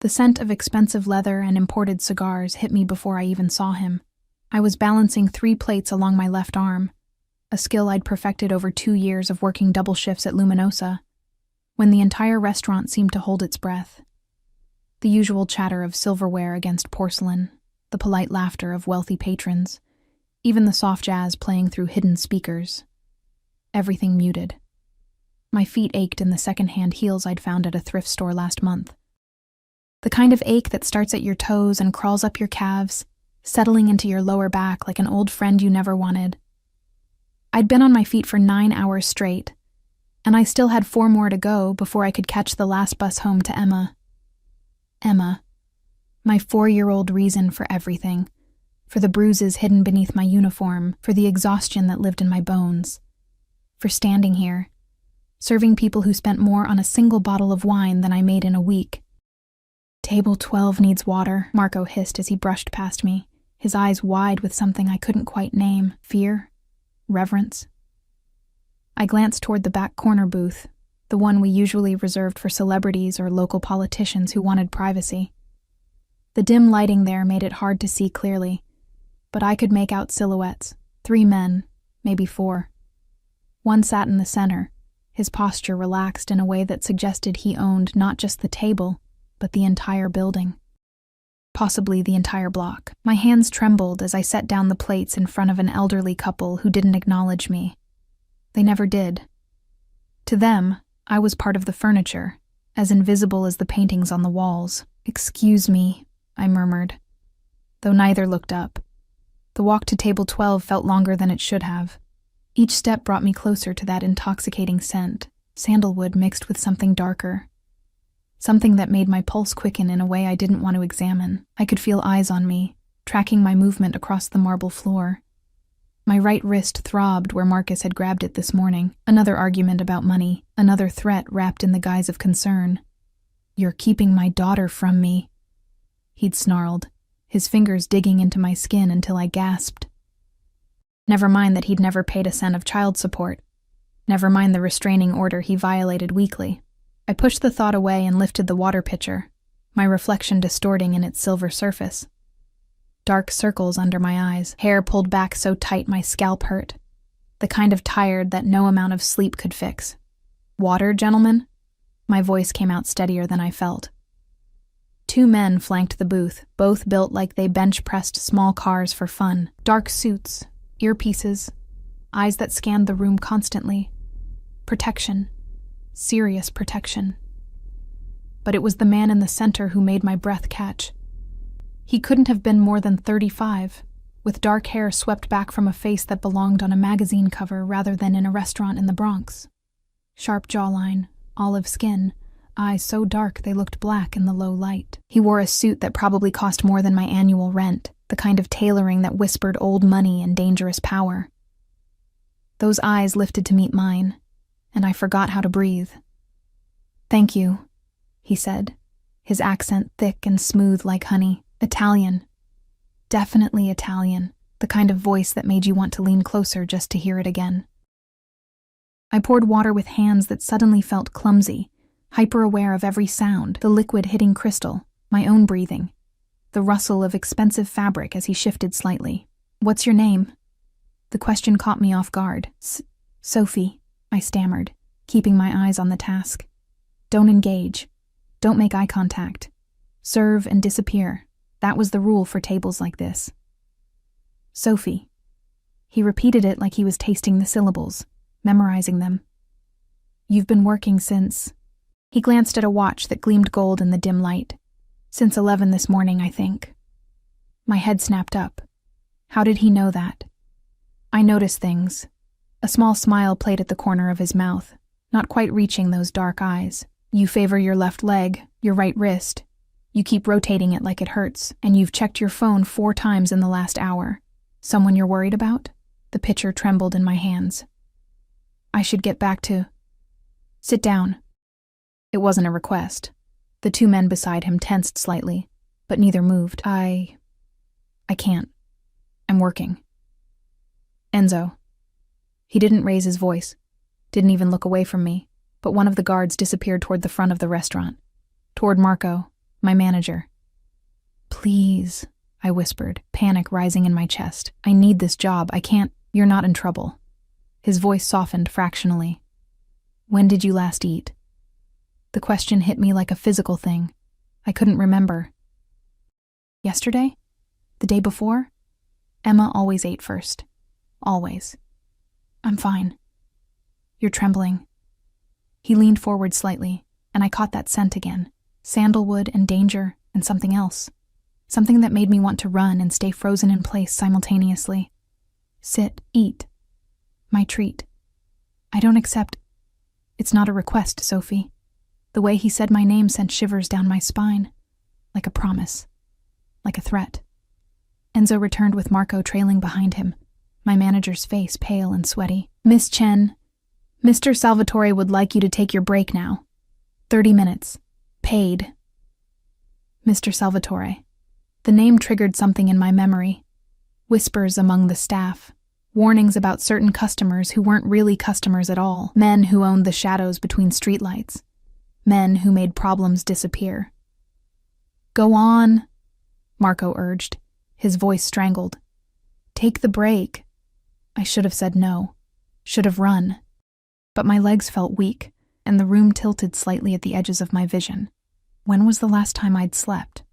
The scent of expensive leather and imported cigars hit me before I even saw him. I was balancing 3 plates along my left arm, a skill I'd perfected over 2 years of working double shifts at Luminosa, when the entire restaurant seemed to hold its breath. The usual chatter of silverware against porcelain, the polite laughter of wealthy patrons, even the soft jazz playing through hidden speakers. Everything muted. My feet ached in the second-hand heels I'd found at a thrift store last month. The kind of ache that starts at your toes and crawls up your calves, settling into your lower back like an old friend you never wanted. I'd been on my feet for 9 hours straight, and I still had 4 more to go before I could catch the last bus home to Emma. Emma, my 4-year-old reason for everything, for the bruises hidden beneath my uniform, for the exhaustion that lived in my bones, for standing here, serving people who spent more on a single bottle of wine than I made in a week. "Table 12 needs water," Marco hissed as he brushed past me, his eyes wide with something I couldn't quite name. Fear? Reverence? I glanced toward the back corner booth, the one we usually reserved for celebrities or local politicians who wanted privacy. The dim lighting there made it hard to see clearly, but I could make out silhouettes, 3 men, maybe 4. One sat in the center, his posture relaxed in a way that suggested he owned not just the table, but the entire building. Possibly the entire block. My hands trembled as I set down the plates in front of an elderly couple who didn't acknowledge me. They never did. To them, I was part of the furniture, as invisible as the paintings on the walls. "Excuse me," I murmured, though neither looked up. The walk to table 12 felt longer than it should have. Each step brought me closer to that intoxicating scent, sandalwood mixed with something darker. Something that made my pulse quicken in a way I didn't want to examine. I could feel eyes on me, tracking my movement across the marble floor. My right wrist throbbed where Marcus had grabbed it this morning. Another argument about money, another threat wrapped in the guise of concern. "You're keeping my daughter from me," he'd snarled, his fingers digging into my skin until I gasped. Never mind that he'd never paid a cent of child support. Never mind the restraining order he violated weekly. I pushed the thought away and lifted the water pitcher, my reflection distorting in its silver surface. Dark circles under my eyes, hair pulled back so tight my scalp hurt. The kind of tired that no amount of sleep could fix. "Water, gentlemen?" My voice came out steadier than I felt. 2 men flanked the booth, both built like they bench-pressed small cars for fun. Dark suits, earpieces, eyes that scanned the room constantly. Protection. Serious protection. But it was the man in the center who made my breath catch. He couldn't have been more than 35, with dark hair swept back from a face that belonged on a magazine cover rather than in a restaurant in the Bronx. Sharp jawline, olive skin, eyes so dark they looked black in the low light. He wore a suit that probably cost more than my annual rent, the kind of tailoring that whispered old money and dangerous power. Those eyes lifted to meet mine, and I forgot how to breathe. "Thank you," he said, his accent thick and smooth like honey. Italian. Definitely Italian, the kind of voice that made you want to lean closer just to hear it again. I poured water with hands that suddenly felt clumsy, hyper-aware of every sound, the liquid hitting crystal, my own breathing, the rustle of expensive fabric as he shifted slightly. "What's your name?" The question caught me off guard. "Sophie," I stammered, keeping my eyes on the task. "Don't engage. Don't make eye contact. Serve and disappear." That was the rule for tables like this. "Sophie." He repeated it like he was tasting the syllables, memorizing them. "You've been working since..." He glanced at a watch that gleamed gold in the dim light. "Since 11 this morning, I think." My head snapped up. How did he know that? I noticed things. A small smile played at the corner of his mouth, not quite reaching those dark eyes. "You favor your left leg, your right wrist. You keep rotating it like it hurts, and you've checked your phone 4 times in the last hour. Someone you're worried about?" The pitcher trembled in my hands. "I should get back to..." "Sit down." It wasn't a request. The 2 men beside him tensed slightly, but neither moved. I can't. I'm working." "Enzo." He didn't raise his voice, didn't even look away from me, but one of the guards disappeared toward the front of the restaurant, toward Marco, My manager. Please, I whispered, panic rising in my chest. I need this job. I can't. You're not in trouble. His voice softened fractionally. When did you last eat? The question hit me like a physical thing. I couldn't remember. Yesterday? The day before? Emma always ate first. Always. I'm fine. You're trembling. He leaned forward slightly, and I caught that scent again. Sandalwood and danger and something else. Something that made me want to run and stay frozen in place simultaneously. Sit, eat. My treat. I don't accept. It's not a request, Sophie. The way he said my name sent shivers down my spine. Like a promise. Like a threat. Enzo returned with Marco trailing behind him, my manager's face pale and sweaty. Miss Chen, Mr. Salvatore would like you to take your break now. 30 minutes. Paid. Mr. Salvatore. The name triggered something in my memory. Whispers among the staff. Warnings about certain customers who weren't really customers at all. Men who owned the shadows between streetlights. Men who made problems disappear. Go on, Marco urged, his voice strangled. Take the break. I should have said no. Should have run. But my legs felt weak, and the room tilted slightly at the edges of my vision. When was the last time I'd slept?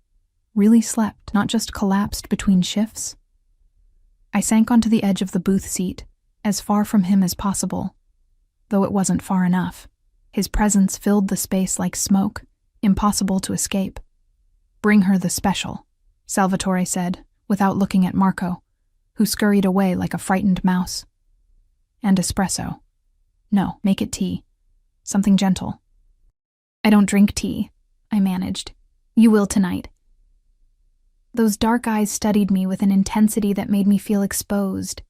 Really slept, not just collapsed between shifts? I sank onto the edge of the booth seat, as far from him as possible, though it wasn't far enough. His presence filled the space like smoke, impossible to escape. Bring her the special, Salvatore said, without looking at Marco, who scurried away like a frightened mouse. And espresso. No, make it tea. Something gentle. I don't drink tea, I managed. You will tonight. Those dark eyes studied me with an intensity that made me feel exposed,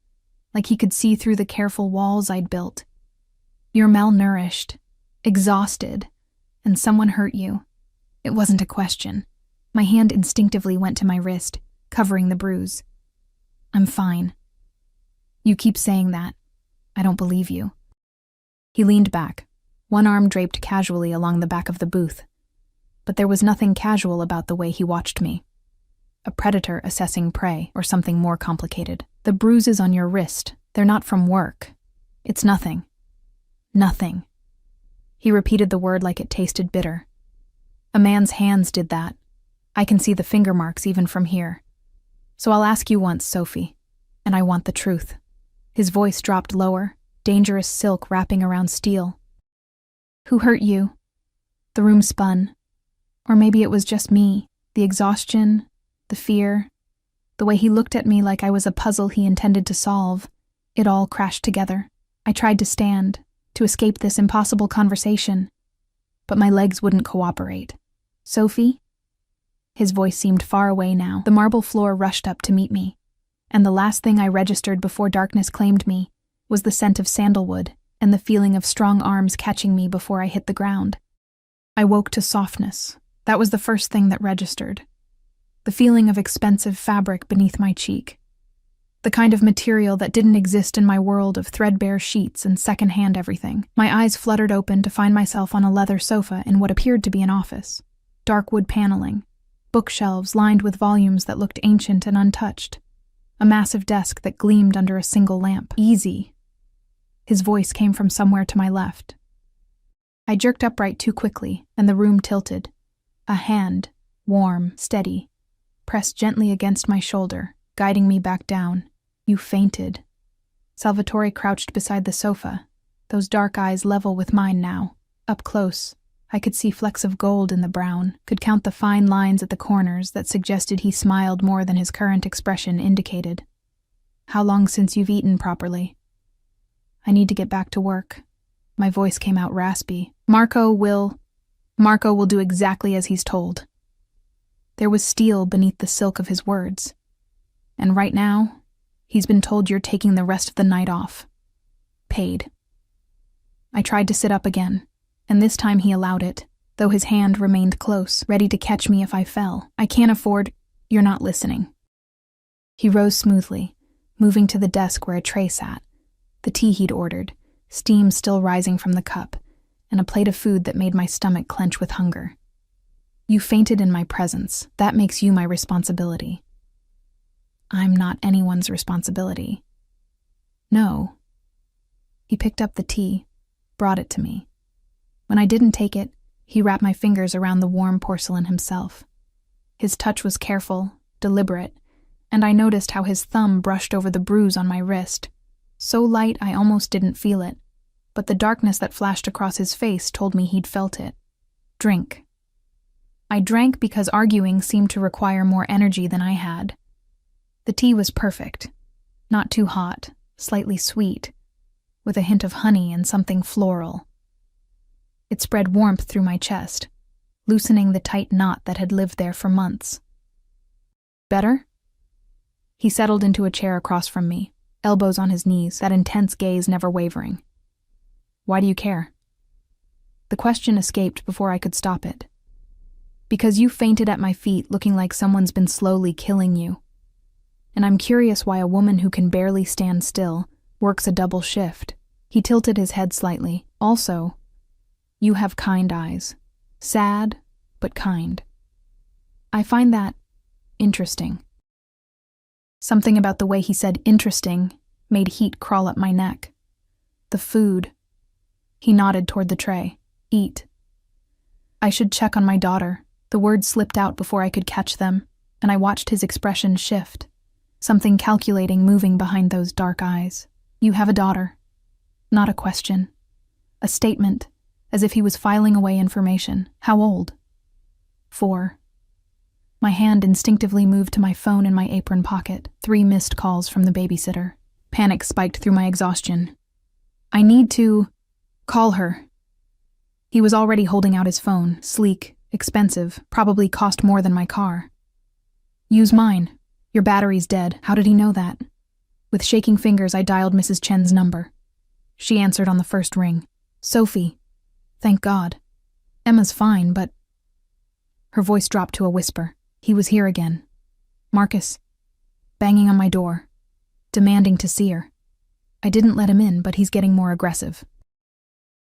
like he could see through the careful walls I'd built. You're malnourished, exhausted, and someone hurt you. It wasn't a question. My hand instinctively went to my wrist, covering the bruise. I'm fine. You keep saying that. I don't believe you. He leaned back, one arm draped casually along the back of the booth. But there was nothing casual about the way he watched me. A predator assessing prey, or something more complicated. The bruises on your wrist, they're not from work. It's nothing. Nothing. He repeated the word like it tasted bitter. A man's hands did that. I can see the finger marks even from here. So I'll ask you once, Sophie, and I want the truth. His voice dropped lower, dangerous silk wrapping around steel. Who hurt you? The room spun. Or maybe it was just me, the exhaustion, the fear, the way he looked at me like I was a puzzle he intended to solve. It all crashed together. I tried to stand, to escape this impossible conversation, but my legs wouldn't cooperate. Sophie? His voice seemed far away now. The marble floor rushed up to meet me, and the last thing I registered before darkness claimed me was the scent of sandalwood and the feeling of strong arms catching me before I hit the ground. I woke to softness. That was the first thing that registered. The feeling of expensive fabric beneath my cheek. The kind of material that didn't exist in my world of threadbare sheets and second-hand everything. My eyes fluttered open to find myself on a leather sofa in what appeared to be an office. Dark wood paneling. Bookshelves lined with volumes that looked ancient and untouched. A massive desk that gleamed under a single lamp. Easy. His voice came from somewhere to my left. I jerked upright too quickly, and the room tilted. A hand, warm, steady, pressed gently against my shoulder, guiding me back down. You fainted. Salvatore crouched beside the sofa, those dark eyes level with mine now. Up close, I could see flecks of gold in the brown, could count the fine lines at the corners that suggested he smiled more than his current expression indicated. How long since you've eaten properly? I need to get back to work. My voice came out raspy. Marco will do exactly as he's told. There was steel beneath the silk of his words. And right now, he's been told you're taking the rest of the night off. Paid. I tried to sit up again, and this time he allowed it, though his hand remained close, ready to catch me if I fell. I can't afford. You're not listening. He rose smoothly, moving to the desk where a tray sat, the tea he'd ordered, steam still rising from the cup, and a plate of food that made my stomach clench with hunger. You fainted in my presence. That makes you my responsibility. I'm not anyone's responsibility. No. He picked up the tea, brought it to me. When I didn't take it, he wrapped my fingers around the warm porcelain himself. His touch was careful, deliberate, and I noticed how his thumb brushed over the bruise on my wrist. So light I almost didn't feel it, but the darkness that flashed across his face told me he'd felt it. Drink. I drank because arguing seemed to require more energy than I had. The tea was perfect. Not too hot, slightly sweet, with a hint of honey and something floral. It spread warmth through my chest, loosening the tight knot that had lived there for months. Better? He settled into a chair across from me, elbows on his knees, that intense gaze never wavering. Why do you care? The question escaped before I could stop it. Because you fainted at my feet looking like someone's been slowly killing you. And I'm curious why a woman who can barely stand still works a double shift. He tilted his head slightly. Also, you have kind eyes. Sad, but kind. I find that interesting. Something about the way he said interesting made heat crawl up my neck. The food. He nodded toward the tray. Eat. I should check on my daughter. The words slipped out before I could catch them, and I watched his expression shift. Something calculating moving behind those dark eyes. You have a daughter. Not a question. A statement, as if he was filing away information. How old? 4. My hand instinctively moved to my phone in my apron pocket. 3 missed calls from the babysitter. Panic spiked through my exhaustion. I need to call her. He was already holding out his phone, sleek, expensive, probably cost more than my car. Use mine. Your battery's dead. How did he know that? With shaking fingers, I dialed Mrs. Chen's number. She answered on the first ring. Sophie. Thank God. Emma's fine, but... Her voice dropped to a whisper. He was here again. Marcus. Banging on my door. Demanding to see her. I didn't let him in, but he's getting more aggressive.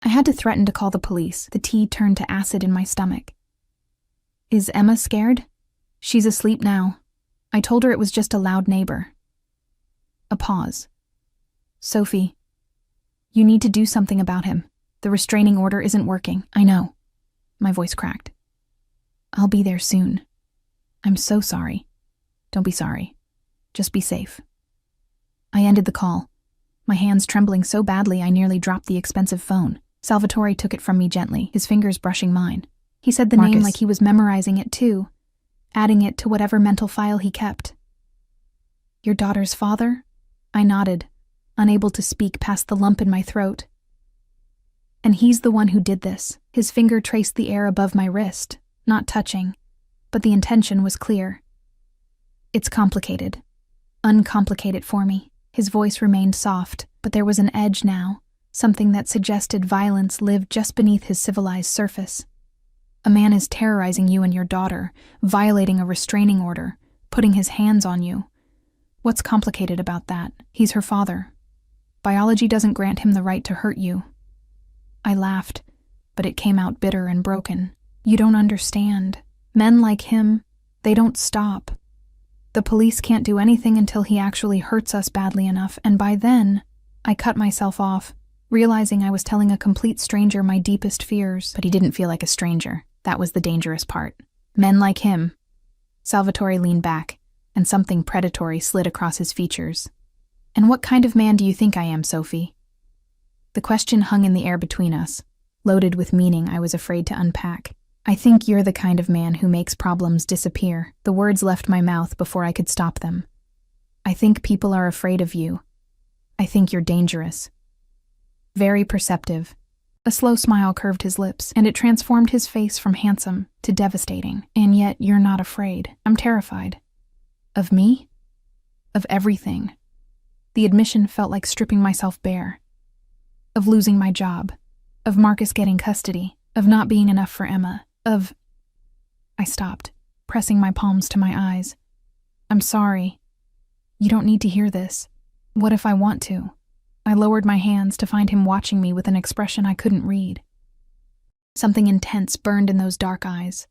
I had to threaten to call the police. The tea turned to acid in my stomach. Is Emma scared? She's asleep now. I told her it was just a loud neighbor. A pause. Sophie, you need to do something about him. The restraining order isn't working. I know. My voice cracked. I'll be there soon. I'm so sorry. Don't be sorry. Just be safe. I ended the call, my hands trembling so badly I nearly dropped the expensive phone. Salvatore took it from me gently, his fingers brushing mine. He said the name like he was memorizing it too, adding it to whatever mental file he kept. Your daughter's father? I nodded, unable to speak past the lump in my throat. And he's the one who did this. His finger traced the air above my wrist, not touching, but the intention was clear. It's complicated. Uncomplicate it for me. His voice remained soft, but there was an edge now, something that suggested violence lived just beneath his civilized surface. A man is terrorizing you and your daughter, violating a restraining order, putting his hands on you. What's complicated about that? He's her father. Biology doesn't grant him the right to hurt you. I laughed, but it came out bitter and broken. You don't understand. Men like him, they don't stop. The police can't do anything until he actually hurts us badly enough, and by then, I cut myself off, realizing I was telling a complete stranger my deepest fears. But he didn't feel like a stranger. That was the dangerous part. Men like him. Salvatore leaned back, and something predatory slid across his features. And what kind of man do you think I am, Sophie? The question hung in the air between us, loaded with meaning I was afraid to unpack. I think you're the kind of man who makes problems disappear. The words left my mouth before I could stop them. I think people are afraid of you. I think you're dangerous. Very perceptive. A slow smile curved his lips, and it transformed his face from handsome to devastating. And yet you're not afraid. I'm terrified. Of me? Of everything. The admission felt like stripping myself bare. Of losing my job. Of Marcus getting custody. Of not being enough for Emma. I stopped, pressing my palms to my eyes. I'm sorry. You don't need to hear this. What if I want to? I lowered my hands to find him watching me with an expression I couldn't read. Something intense burned in those dark eyes.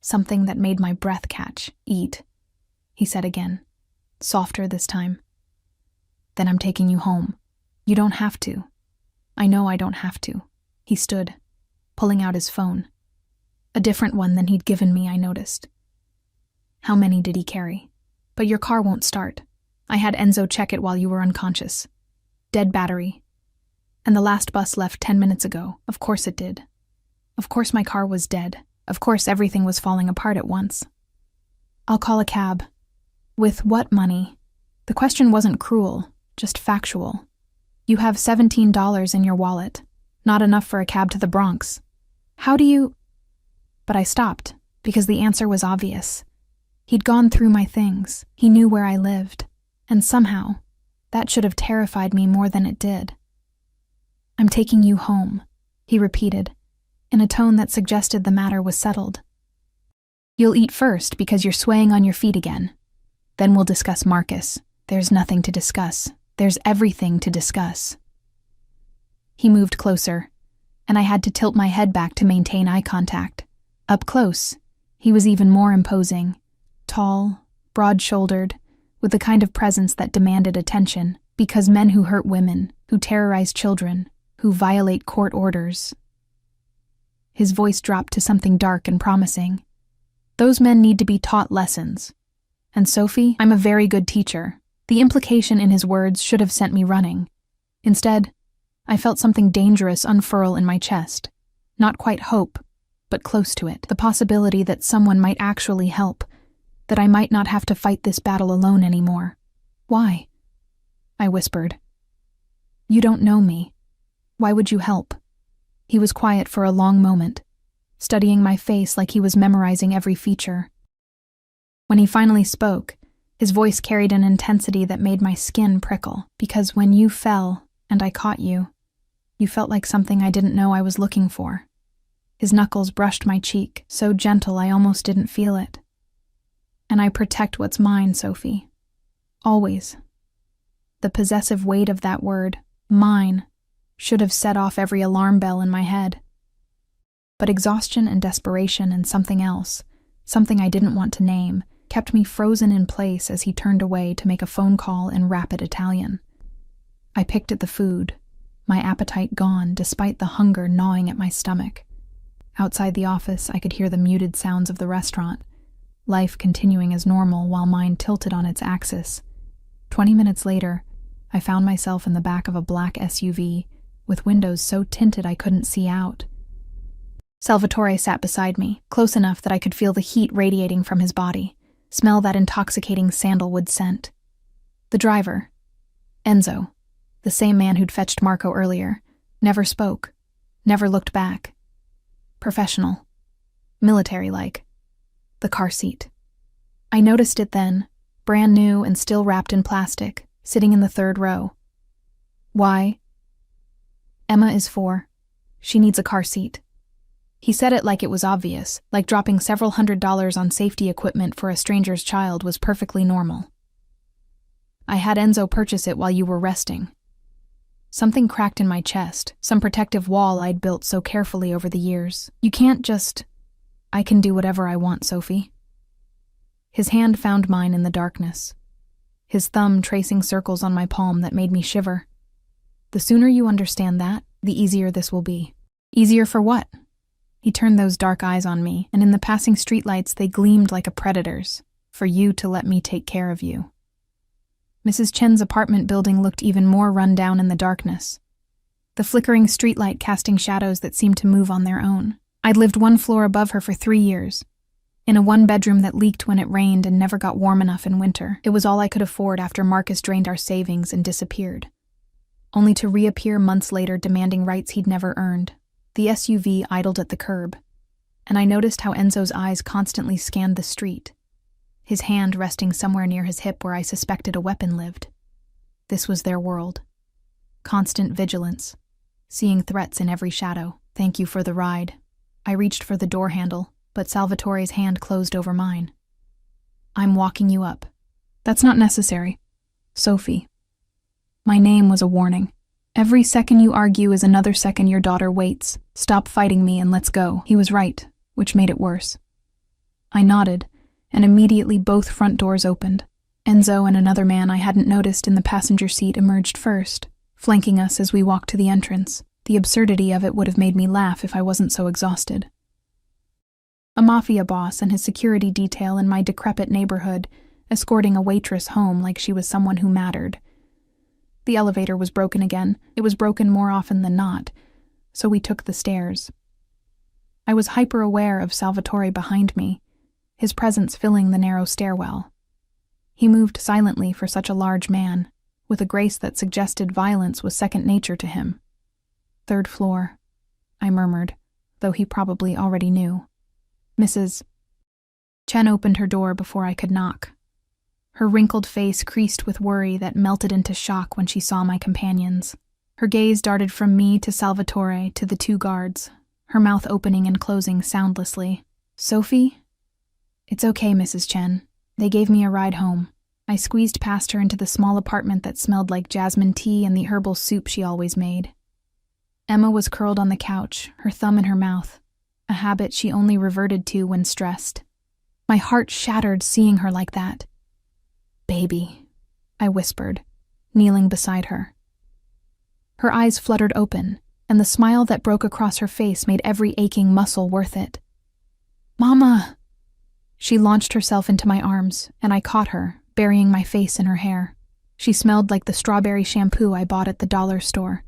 something that made my breath catch. "Eat," he said again, softer this time. "Then I'm taking you home. You don't have to." "I know I don't have to." He stood, pulling out his phone. A different one than he'd given me, I noticed. "How many did he carry?" "But your car won't start. I had Enzo check it while you were unconscious. Dead battery. And the last bus left 10 minutes ago. Of course it did. Of course my car was dead. Of course everything was falling apart at once." "I'll call a cab." "With what money?" The question wasn't cruel, just factual. "You have $17 in your wallet. Not enough for a cab to the Bronx. How do you—" But I stopped, because the answer was obvious. He'd gone through my things. He knew where I lived. And somehow, that should have terrified me more than it did. "I'm taking you home," he repeated, in a tone that suggested the matter was settled. "You'll eat first because you're swaying on your feet again. Then we'll discuss Marcus. There's nothing to discuss. There's everything to discuss." He moved closer, and I had to tilt my head back to maintain eye contact. Up close, he was even more imposing. Tall, broad-shouldered, with the kind of presence that demanded attention, because men who hurt women, who terrorize children, who violate court orders. His voice dropped to something dark and promising. "Those men need to be taught lessons. And Sophie, I'm a very good teacher." The implication in his words should have sent me running. Instead, I felt something dangerous unfurl in my chest. Not quite hope, but close to it. The possibility that someone might actually help, that I might not have to fight this battle alone anymore. "Why?" I whispered. "You don't know me. Why would you help?" He was quiet for a long moment, studying my face like he was memorizing every feature. When he finally spoke, his voice carried an intensity that made my skin prickle, because when you fell and I caught you, you felt like something I didn't know I was looking for. His knuckles brushed my cheek, so gentle I almost didn't feel it. "And I protect what's mine, Sophie. Always." The possessive weight of that word, mine, should have set off every alarm bell in my head. But exhaustion and desperation and something else, something I didn't want to name, kept me frozen in place as he turned away to make a phone call in rapid Italian. I picked at the food, my appetite gone despite the hunger gnawing at my stomach. Outside the office, I could hear the muted sounds of the restaurant, life continuing as normal while mine tilted on its axis. 20 minutes later, I found myself in the back of a black SUV, with windows so tinted I couldn't see out. Salvatore sat beside me, close enough that I could feel the heat radiating from his body, smell that intoxicating sandalwood scent. The driver, Enzo, the same man who'd fetched Marco earlier, never spoke, never looked back. Professional. Military-like. The car seat. I noticed it then, brand new and still wrapped in plastic, sitting in the third row. "Why?" "Emma is 4. She needs a car seat." He said it like it was obvious, like dropping several $100s on safety equipment for a stranger's child was perfectly normal. "I had Enzo purchase it while you were resting." Something cracked in my chest, some protective wall I'd built so carefully over the years. "You can't just—" "I can do whatever I want, Sophie." His hand found mine in the darkness, his thumb tracing circles on my palm that made me shiver. "The sooner you understand that, the easier this will be." "Easier for what?" He turned those dark eyes on me, and in the passing streetlights they gleamed like a predator's. "For you to let me take care of you." Mrs. Chen's apartment building looked even more run down in the darkness, the flickering streetlight casting shadows that seemed to move on their own. I'd lived 1 floor above her for 3 years, in a 1-bedroom that leaked when it rained and never got warm enough in winter. It was all I could afford after Marcus drained our savings and disappeared, only to reappear months later demanding rights he'd never earned. The SUV idled at the curb, and I noticed how Enzo's eyes constantly scanned the street, his hand resting somewhere near his hip where I suspected a weapon lived. This was their world. Constant vigilance, seeing threats in every shadow. "Thank you for the ride." I reached for the door handle, but Salvatore's hand closed over mine. "I'm walking you up." "That's not necessary." "Sophie." My name was a warning. "Every second you argue is another second your daughter waits. Stop fighting me and let's go." He was right, which made it worse. I nodded, and immediately both front doors opened. Enzo and another man I hadn't noticed in the passenger seat emerged first, flanking us as we walked to the entrance. The absurdity of it would have made me laugh if I wasn't so exhausted. A Mafia boss and his security detail in my decrepit neighborhood, escorting a waitress home like she was someone who mattered. The elevator was broken again. It was broken more often than not, so we took the stairs. I was hyper-aware of Salvatore behind me, his presence filling the narrow stairwell. He moved silently for such a large man, with a grace that suggested violence was second nature to him. "Third floor," I murmured, though he probably already knew. "Mrs. Chen opened her door before I could knock. Her wrinkled face creased with worry that melted into shock when she saw my companions. Her gaze darted from me to Salvatore to the two guards, her mouth opening and closing soundlessly. "Sophie?" "It's okay, Mrs. Chen. They gave me a ride home." I squeezed past her into the small apartment that smelled like jasmine tea and the herbal soup she always made. Emma was curled on the couch, her thumb in her mouth, a habit she only reverted to when stressed. My heart shattered seeing her like that. "Baby," I whispered, kneeling beside her. Her eyes fluttered open, and the smile that broke across her face made every aching muscle worth it. "Mama!" She launched herself into my arms, and I caught her, burying my face in her hair. She smelled like the strawberry shampoo I bought at the dollar store,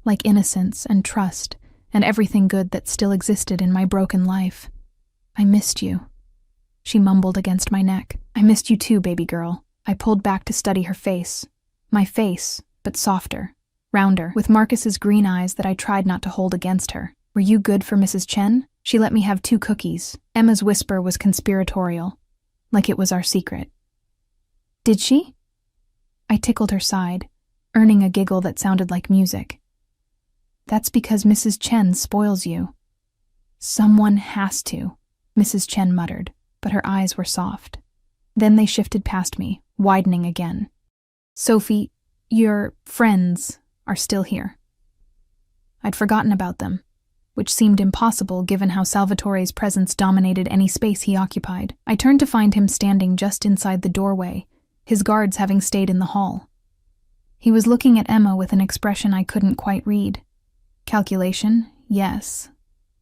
like innocence and trust and everything good that still existed in my broken life. "I missed you," she mumbled against my neck. "I missed you too, baby girl." I pulled back to study her face. My face, but softer, rounder, with Marcus's green eyes that I tried not to hold against her. "Were you good for Mrs. Chen? She let me have 2 cookies. Emma's whisper was conspiratorial, like it was our secret. "Did she?" I tickled her side, earning a giggle that sounded like music. "That's because Mrs. Chen spoils you." "Someone has to," Mrs. Chen muttered, but her eyes were soft. Then they shifted past me, widening again. "Sophie, your friends are still here." I'd forgotten about them, which seemed impossible given how Salvatore's presence dominated any space he occupied. I turned to find him standing just inside the doorway, his guards having stayed in the hall. He was looking at Emma with an expression I couldn't quite read. Calculation, yes,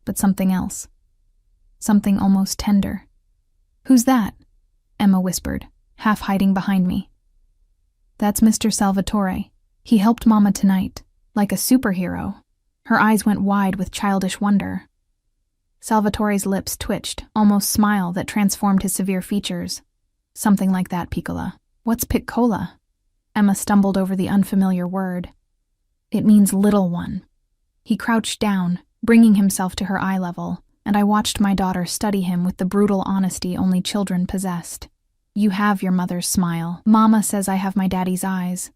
but something else. Something almost tender. "Who's that?" Emma whispered, half hiding behind me. "That's Mr. Salvatore. He helped Mama tonight, like a superhero." Her eyes went wide with childish wonder. Salvatore's lips twitched, almost smile that transformed his severe features. "Something like that, Piccola." "What's Piccola?" Emma stumbled over the unfamiliar word. "It means little one." He crouched down, bringing himself to her eye level, and I watched my daughter study him with the brutal honesty only children possessed. "You have your mother's smile. Mama says I have my daddy's eyes."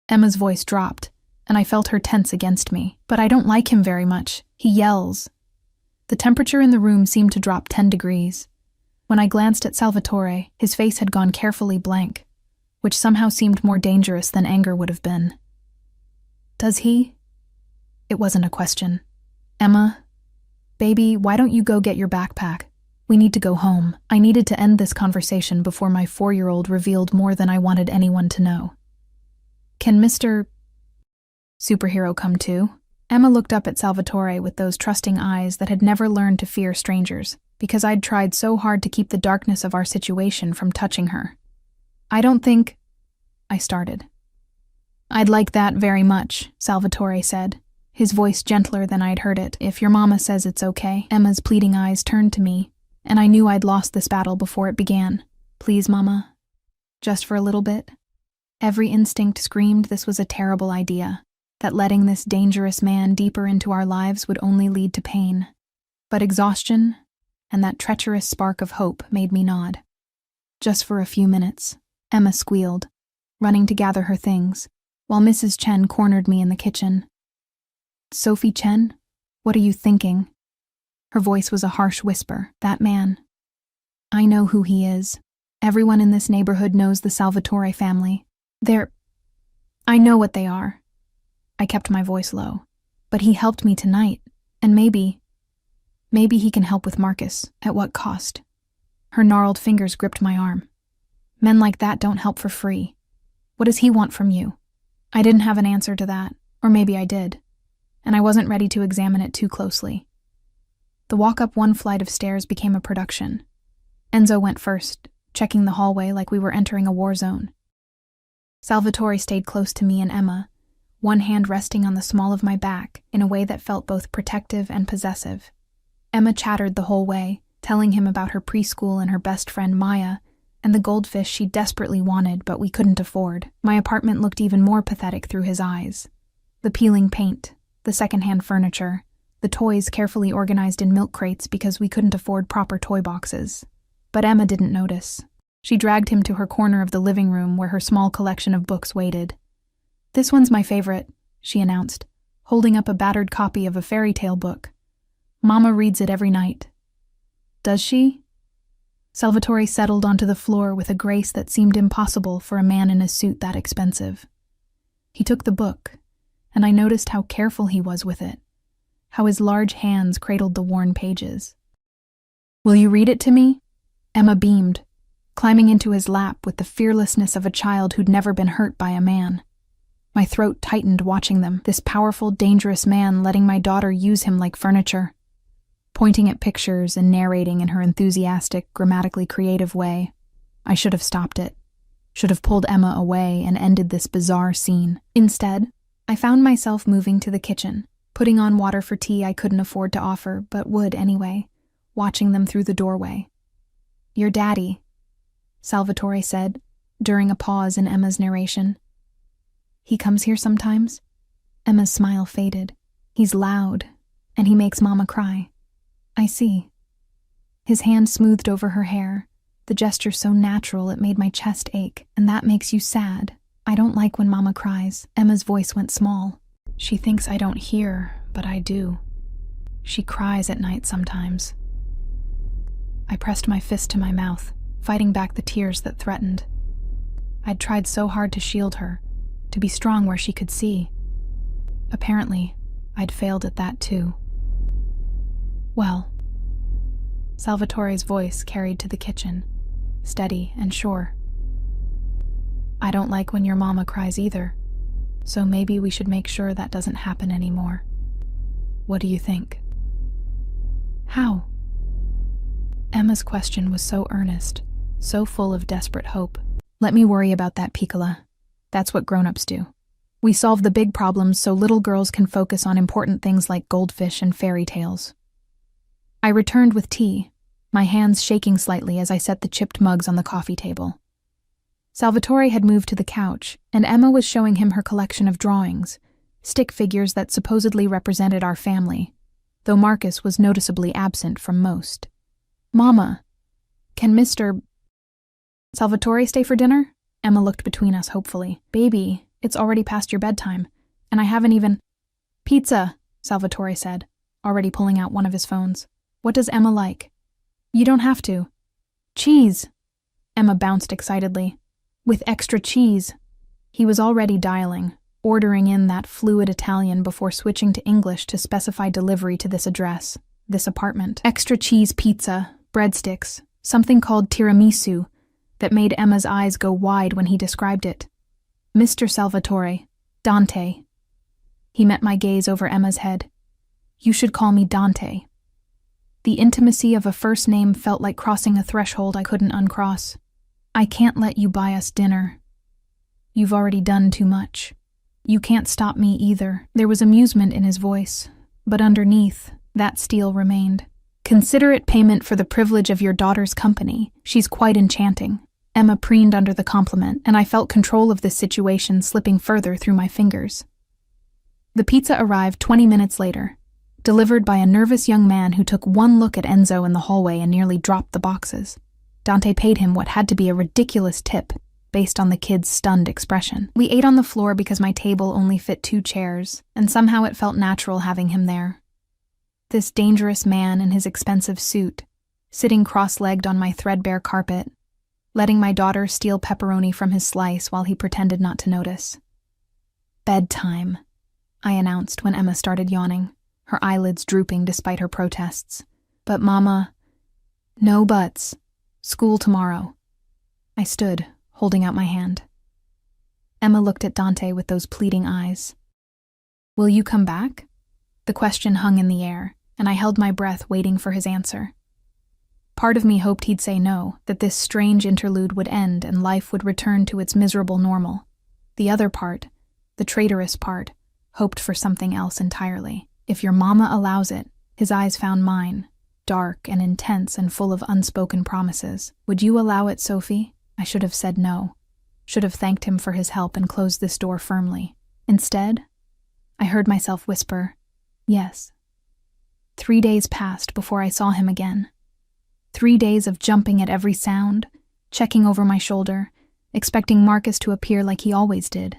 Emma's voice dropped, and I felt her tense against me. "But I don't like him very much. He yells." The temperature in the room seemed to drop 10 degrees. When I glanced at Salvatore, his face had gone carefully blank, which somehow seemed more dangerous than anger would have been. "Does he?" It wasn't a question. "Emma, baby, why don't you go get your backpack? We need to go home." I needed to end this conversation before my 4-year-old revealed more than I wanted anyone to know. "Can Mr. Superhero come too?" Emma looked up at Salvatore with those trusting eyes that had never learned to fear strangers, because I'd tried so hard to keep the darkness of our situation from touching her. "I don't think—" I started. "I'd like that very much," Salvatore said, his voice gentler than I'd heard it. "If your mama says it's okay." Emma's pleading eyes turned to me, and I knew I'd lost this battle before it began. "Please, Mama. Just for a little bit." Every instinct screamed this was a terrible idea, that letting this dangerous man deeper into our lives would only lead to pain. But exhaustion and that treacherous spark of hope made me nod. "Just for a few minutes," Emma squealed, running to gather her things, while Mrs. Chen cornered me in the kitchen. "Sophie Chen, what are you thinking?" Her voice was a harsh whisper. "That man. I know who he is. Everyone in this neighborhood knows the Salvatore family. I know what they are." I kept my voice low. "But he helped me tonight, and maybe he can help with Marcus. At what cost?" Her gnarled fingers gripped my arm. Men like that don't help for free. What does he want from you? I didn't have an answer to that, or maybe I did, and I wasn't ready to examine it too closely. The walk up one flight of stairs became a production. Enzo went first, checking the hallway like we were entering a war zone. Salvatore stayed close to me and Emma, one hand resting on the small of my back in a way that felt both protective and possessive. Emma chattered the whole way, telling him about her preschool and her best friend Maya, and the goldfish she desperately wanted but we couldn't afford. My apartment looked even more pathetic through his eyes. The peeling paint, the secondhand furniture, the toys carefully organized in milk crates because we couldn't afford proper toy boxes. But Emma didn't notice. She dragged him to her corner of the living room where her small collection of books waited. "This one's my favorite," she announced, holding up a battered copy of a fairy tale book. "Mama reads it every night." "Does she?" Salvatore settled onto the floor with a grace that seemed impossible for a man in a suit that expensive. He took the book, and I noticed how careful he was with it, how his large hands cradled the worn pages. "Will you read it to me?" Emma beamed, climbing into his lap with the fearlessness of a child who'd never been hurt by a man. My throat tightened watching them, this powerful, dangerous man letting my daughter use him like furniture. Pointing at pictures and narrating in her enthusiastic, grammatically creative way. I should have stopped it. Should have pulled Emma away and ended this bizarre scene. Instead, I found myself moving to the kitchen, putting on water for tea I couldn't afford to offer, but would anyway, watching them through the doorway. "Your daddy," Salvatore said, during a pause in Emma's narration. "He comes here sometimes?" Emma's smile faded. "He's loud, and he makes Mama cry." "I see." His hand smoothed over her hair, the gesture so natural it made my chest ache. "And that makes you sad. I don't like when Mama cries." Emma's voice went small. "She thinks I don't hear, but I do. She cries at night sometimes." I pressed my fist to my mouth, fighting back the tears that threatened. I'd tried so hard to shield her, to be strong where she could see. Apparently, I'd failed at that too. "Well," Salvatore's voice carried to the kitchen, steady and sure. "I don't like when your mama cries either, so maybe we should make sure that doesn't happen anymore. What do you think?" "How?" Emma's question was so earnest, so full of desperate hope. "Let me worry about that, Piccola. That's what grown-ups do. We solve the big problems so little girls can focus on important things like goldfish and fairy tales." I returned with tea, my hands shaking slightly as I set the chipped mugs on the coffee table. Salvatore had moved to the couch, and Emma was showing him her collection of drawings, stick figures that supposedly represented our family, though Marcus was noticeably absent from most. "Mama, can Mr. Salvatore stay for dinner?" Emma looked between us hopefully. "Baby, it's already past your bedtime, and I haven't even—" "Pizza," Salvatore said, already pulling out one of his phones. "What does Emma like?" "You don't have to." "Cheese," Emma bounced excitedly. "With extra cheese." He was already dialing, ordering in that fluid Italian before switching to English to specify delivery to this address, this apartment. Extra cheese pizza, breadsticks, something called tiramisu, that made Emma's eyes go wide when he described it. "Mr. Salvatore, Dante." He met my gaze over Emma's head. "You should call me Dante." The intimacy of a first name felt like crossing a threshold I couldn't uncross. "I can't let you buy us dinner. You've already done too much. You can't stop me either." There was amusement in his voice, but underneath, that steel remained. "Considerate payment for the privilege of your daughter's company. She's quite enchanting." Emma preened under the compliment, and I felt control of this situation slipping further through my fingers. The pizza arrived 20 minutes later, delivered by a nervous young man who took one look at Enzo in the hallway and nearly dropped the boxes. Dante paid him what had to be a ridiculous tip, based on the kid's stunned expression. We ate on the floor because my table only fit 2 chairs, and somehow it felt natural having him there. This dangerous man in his expensive suit, sitting cross-legged on my threadbare carpet, letting my daughter steal pepperoni from his slice while he pretended not to notice. "Bedtime," I announced when Emma started yawning, her eyelids drooping despite her protests. "But Mama—" "No buts," School tomorrow. I stood, holding out my hand. Emma looked at Dante with those pleading eyes. Will you come back? The question hung in the air, and I held my breath waiting for his answer. Part of me hoped he'd say no, that this strange interlude would end and life would return to its miserable normal. The other part, the traitorous part, hoped for something else entirely. If your mama allows it, his eyes found mine, dark and intense and full of unspoken promises. Would you allow it, Sophie? I should have said no, should have thanked him for his help and closed this door firmly. Instead, I heard myself whisper, yes. 3 days passed before I saw him again. 3 days of jumping at every sound, checking over my shoulder, expecting Marcus to appear like he always did,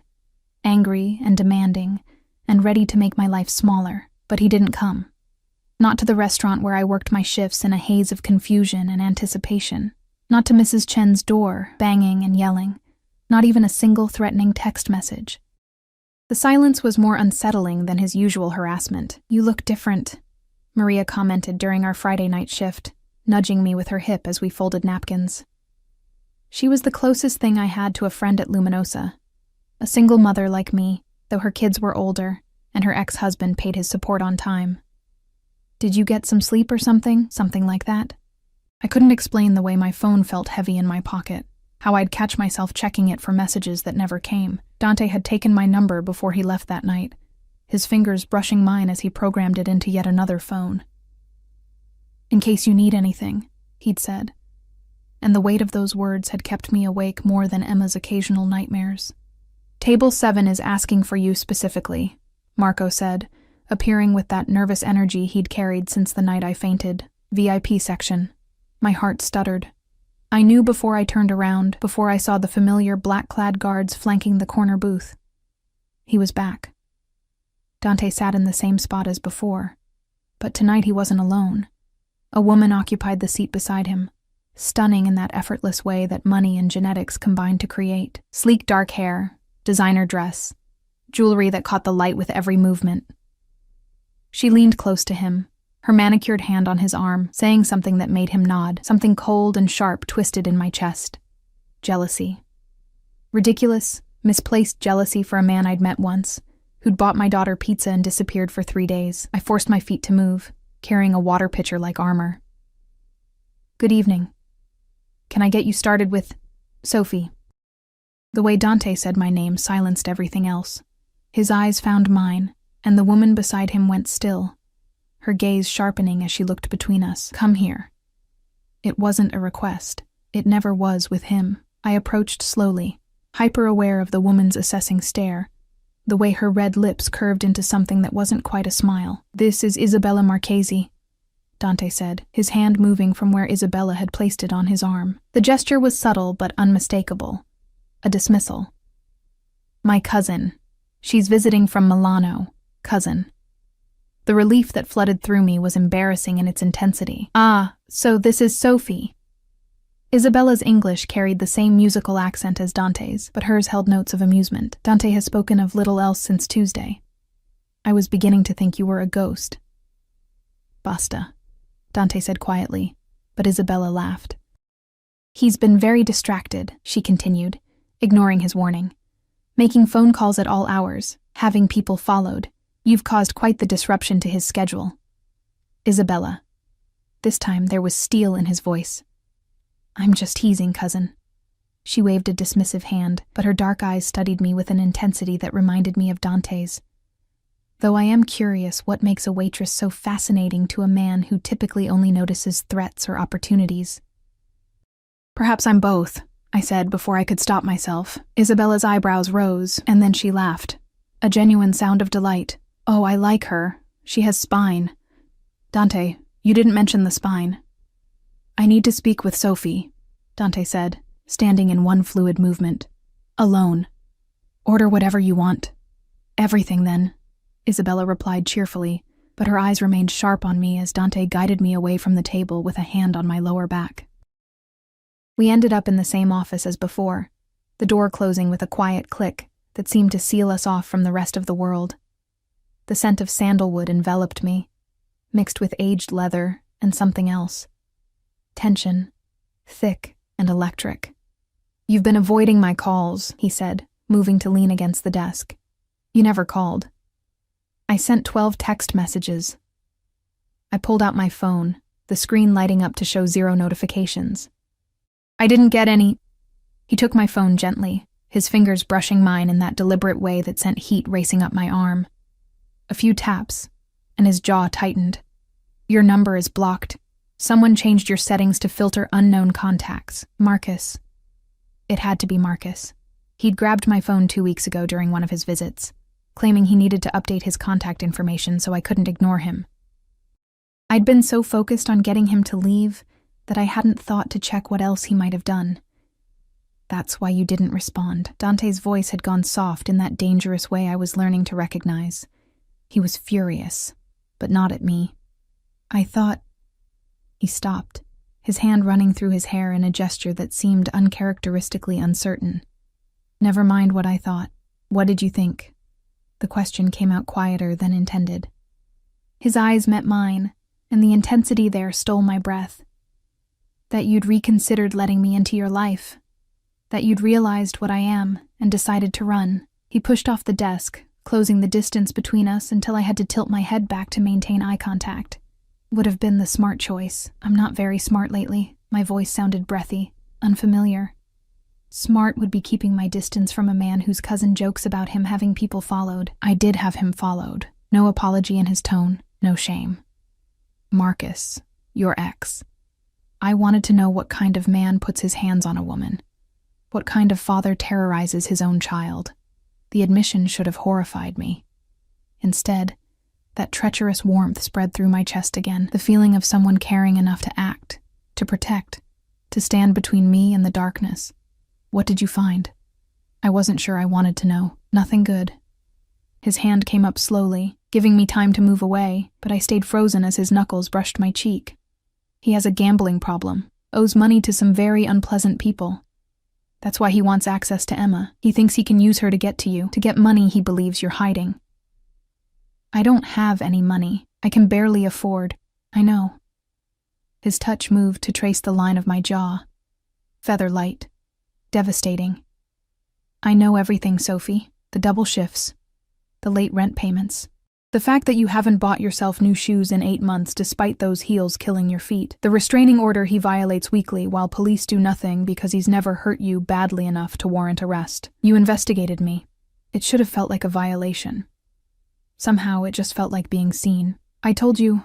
angry and demanding, and ready to make my life smaller, but he didn't come. Not to the restaurant where I worked my shifts in a haze of confusion and anticipation. Not to Mrs. Chen's door, banging and yelling. Not even a single threatening text message. The silence was more unsettling than his usual harassment. You look different, Maria commented during our Friday night shift, nudging me with her hip as we folded napkins. She was the closest thing I had to a friend at Luminosa. A single mother like me, though her kids were older, and her ex-husband paid his support on time. Did you get some sleep or something? Something like that? I couldn't explain the way my phone felt heavy in my pocket, how I'd catch myself checking it for messages that never came. Dante had taken my number before he left that night, his fingers brushing mine as he programmed it into yet another phone. In case you need anything, he'd said, and the weight of those words had kept me awake more than Emma's occasional nightmares. Table 7 is asking for you specifically, Marco said, appearing with that nervous energy he'd carried since the night I fainted. VIP section. My heart stuttered. I knew before I turned around, before I saw the familiar black-clad guards flanking the corner booth. He was back. Dante sat in the same spot as before, but tonight he wasn't alone. A woman occupied the seat beside him, stunning in that effortless way that money and genetics combined to create. Sleek dark hair, designer dress, jewelry that caught the light with every movement. She leaned close to him, her manicured hand on his arm, saying something that made him nod, something cold and sharp twisted in my chest. Jealousy. Ridiculous, misplaced jealousy for a man I'd met once, who'd bought my daughter pizza and disappeared for 3 days. I forced my feet to move, carrying a water pitcher like armor. Good evening. Can I get you started with Sophie? The way Dante said my name silenced everything else. His eyes found mine, and the woman beside him went still, her gaze sharpening as she looked between us. Come here. It wasn't a request. It never was with him. I approached slowly, hyper-aware of the woman's assessing stare, the way her red lips curved into something that wasn't quite a smile. This is Isabella Marchesi, Dante said, his hand moving from where Isabella had placed it on his arm. The gesture was subtle but unmistakable. A dismissal. My cousin. She's visiting from Milano. Cousin. The relief that flooded through me was embarrassing in its intensity. Ah, so this is Sophie. Isabella's English carried the same musical accent as Dante's, but hers held notes of amusement. Dante has spoken of little else since Tuesday. I was beginning to think you were a ghost. Basta, Dante said quietly, but Isabella laughed. He's been very distracted, she continued, ignoring his warning. Making phone calls at all hours, having people followed. You've caused quite the disruption to his schedule. Isabella. This time there was steel in his voice. I'm just teasing, cousin. She waved a dismissive hand, but her dark eyes studied me with an intensity that reminded me of Dante's. Though I am curious what makes a waitress so fascinating to a man who typically only notices threats or opportunities. Perhaps I'm both, I said before I could stop myself. Isabella's eyebrows rose, and then she laughed. A genuine sound of delight. Oh, I like her. She has spine. Dante, you didn't mention the spine. I need to speak with Sophie, Dante said, standing in one fluid movement. Alone. Order whatever you want. Everything, then, Isabella replied cheerfully, but her eyes remained sharp on me as Dante guided me away from the table with a hand on my lower back. We ended up in the same office as before, the door closing with a quiet click that seemed to seal us off from the rest of the world. The scent of sandalwood enveloped me, mixed with aged leather and something else. Tension. thick and electric. "You've been avoiding my calls," he said, moving to lean against the desk. "You never called." "I sent 12 text messages." I pulled out my phone, the screen lighting up to show 0 notifications. "I didn't get any." He took my phone gently, his fingers brushing mine in that deliberate way that sent heat racing up my arm. A few taps, and his jaw tightened. "Your number is blocked. Someone changed your settings to filter unknown contacts. Marcus." It had to be Marcus. He'd grabbed my phone 2 weeks ago during one of his visits, claiming he needed to update his contact information so I couldn't ignore him. I'd been so focused on getting him to leave that I hadn't thought to check what else he might have done. "That's why you didn't respond." Dante's voice had gone soft in that dangerous way I was learning to recognize. He was furious, but not at me. "I thought—" He stopped, his hand running through his hair in a gesture that seemed uncharacteristically uncertain. "Never mind what I thought. What did you think?" The question came out quieter than intended. His eyes met mine, and the intensity there stole my breath. "That you'd reconsidered letting me into your life. That you'd realized what I am and decided to run." He pushed off the desk, closing the distance between us until I had to tilt my head back to maintain eye contact. "Would have been the smart choice. I'm not very smart lately." My voice sounded breathy, unfamiliar. Smart would be keeping my distance from a man whose cousin jokes about him having people followed. I did have him followed. No apology in his tone, no shame. "Marcus, your ex. I wanted to know what kind of man puts his hands on a woman. What kind of father terrorizes his own child. The admission should have horrified me. Instead, that treacherous warmth spread through my chest again, the feeling of someone caring enough to act, to protect, to stand between me and the darkness. "What did you find?" I wasn't sure I wanted to know. "Nothing good." His hand came up slowly, giving me time to move away, but I stayed frozen as his knuckles brushed my cheek. "He has a gambling problem, owes money to some very unpleasant people. That's why he wants access to Emma. He thinks he can use her to get to you, to get money he believes you're hiding." "I don't have any money. I can barely afford." "I know." His touch moved to trace the line of my jaw. Feather light. Devastating. "I know everything, Sophie. The double shifts. The late rent payments. The fact that you haven't bought yourself new shoes in 8 months despite those heels killing your feet. The restraining order he violates weekly while police do nothing because he's never hurt you badly enough to warrant arrest. You investigated me. It should have felt like a violation. Somehow it just felt like being seen. I told you,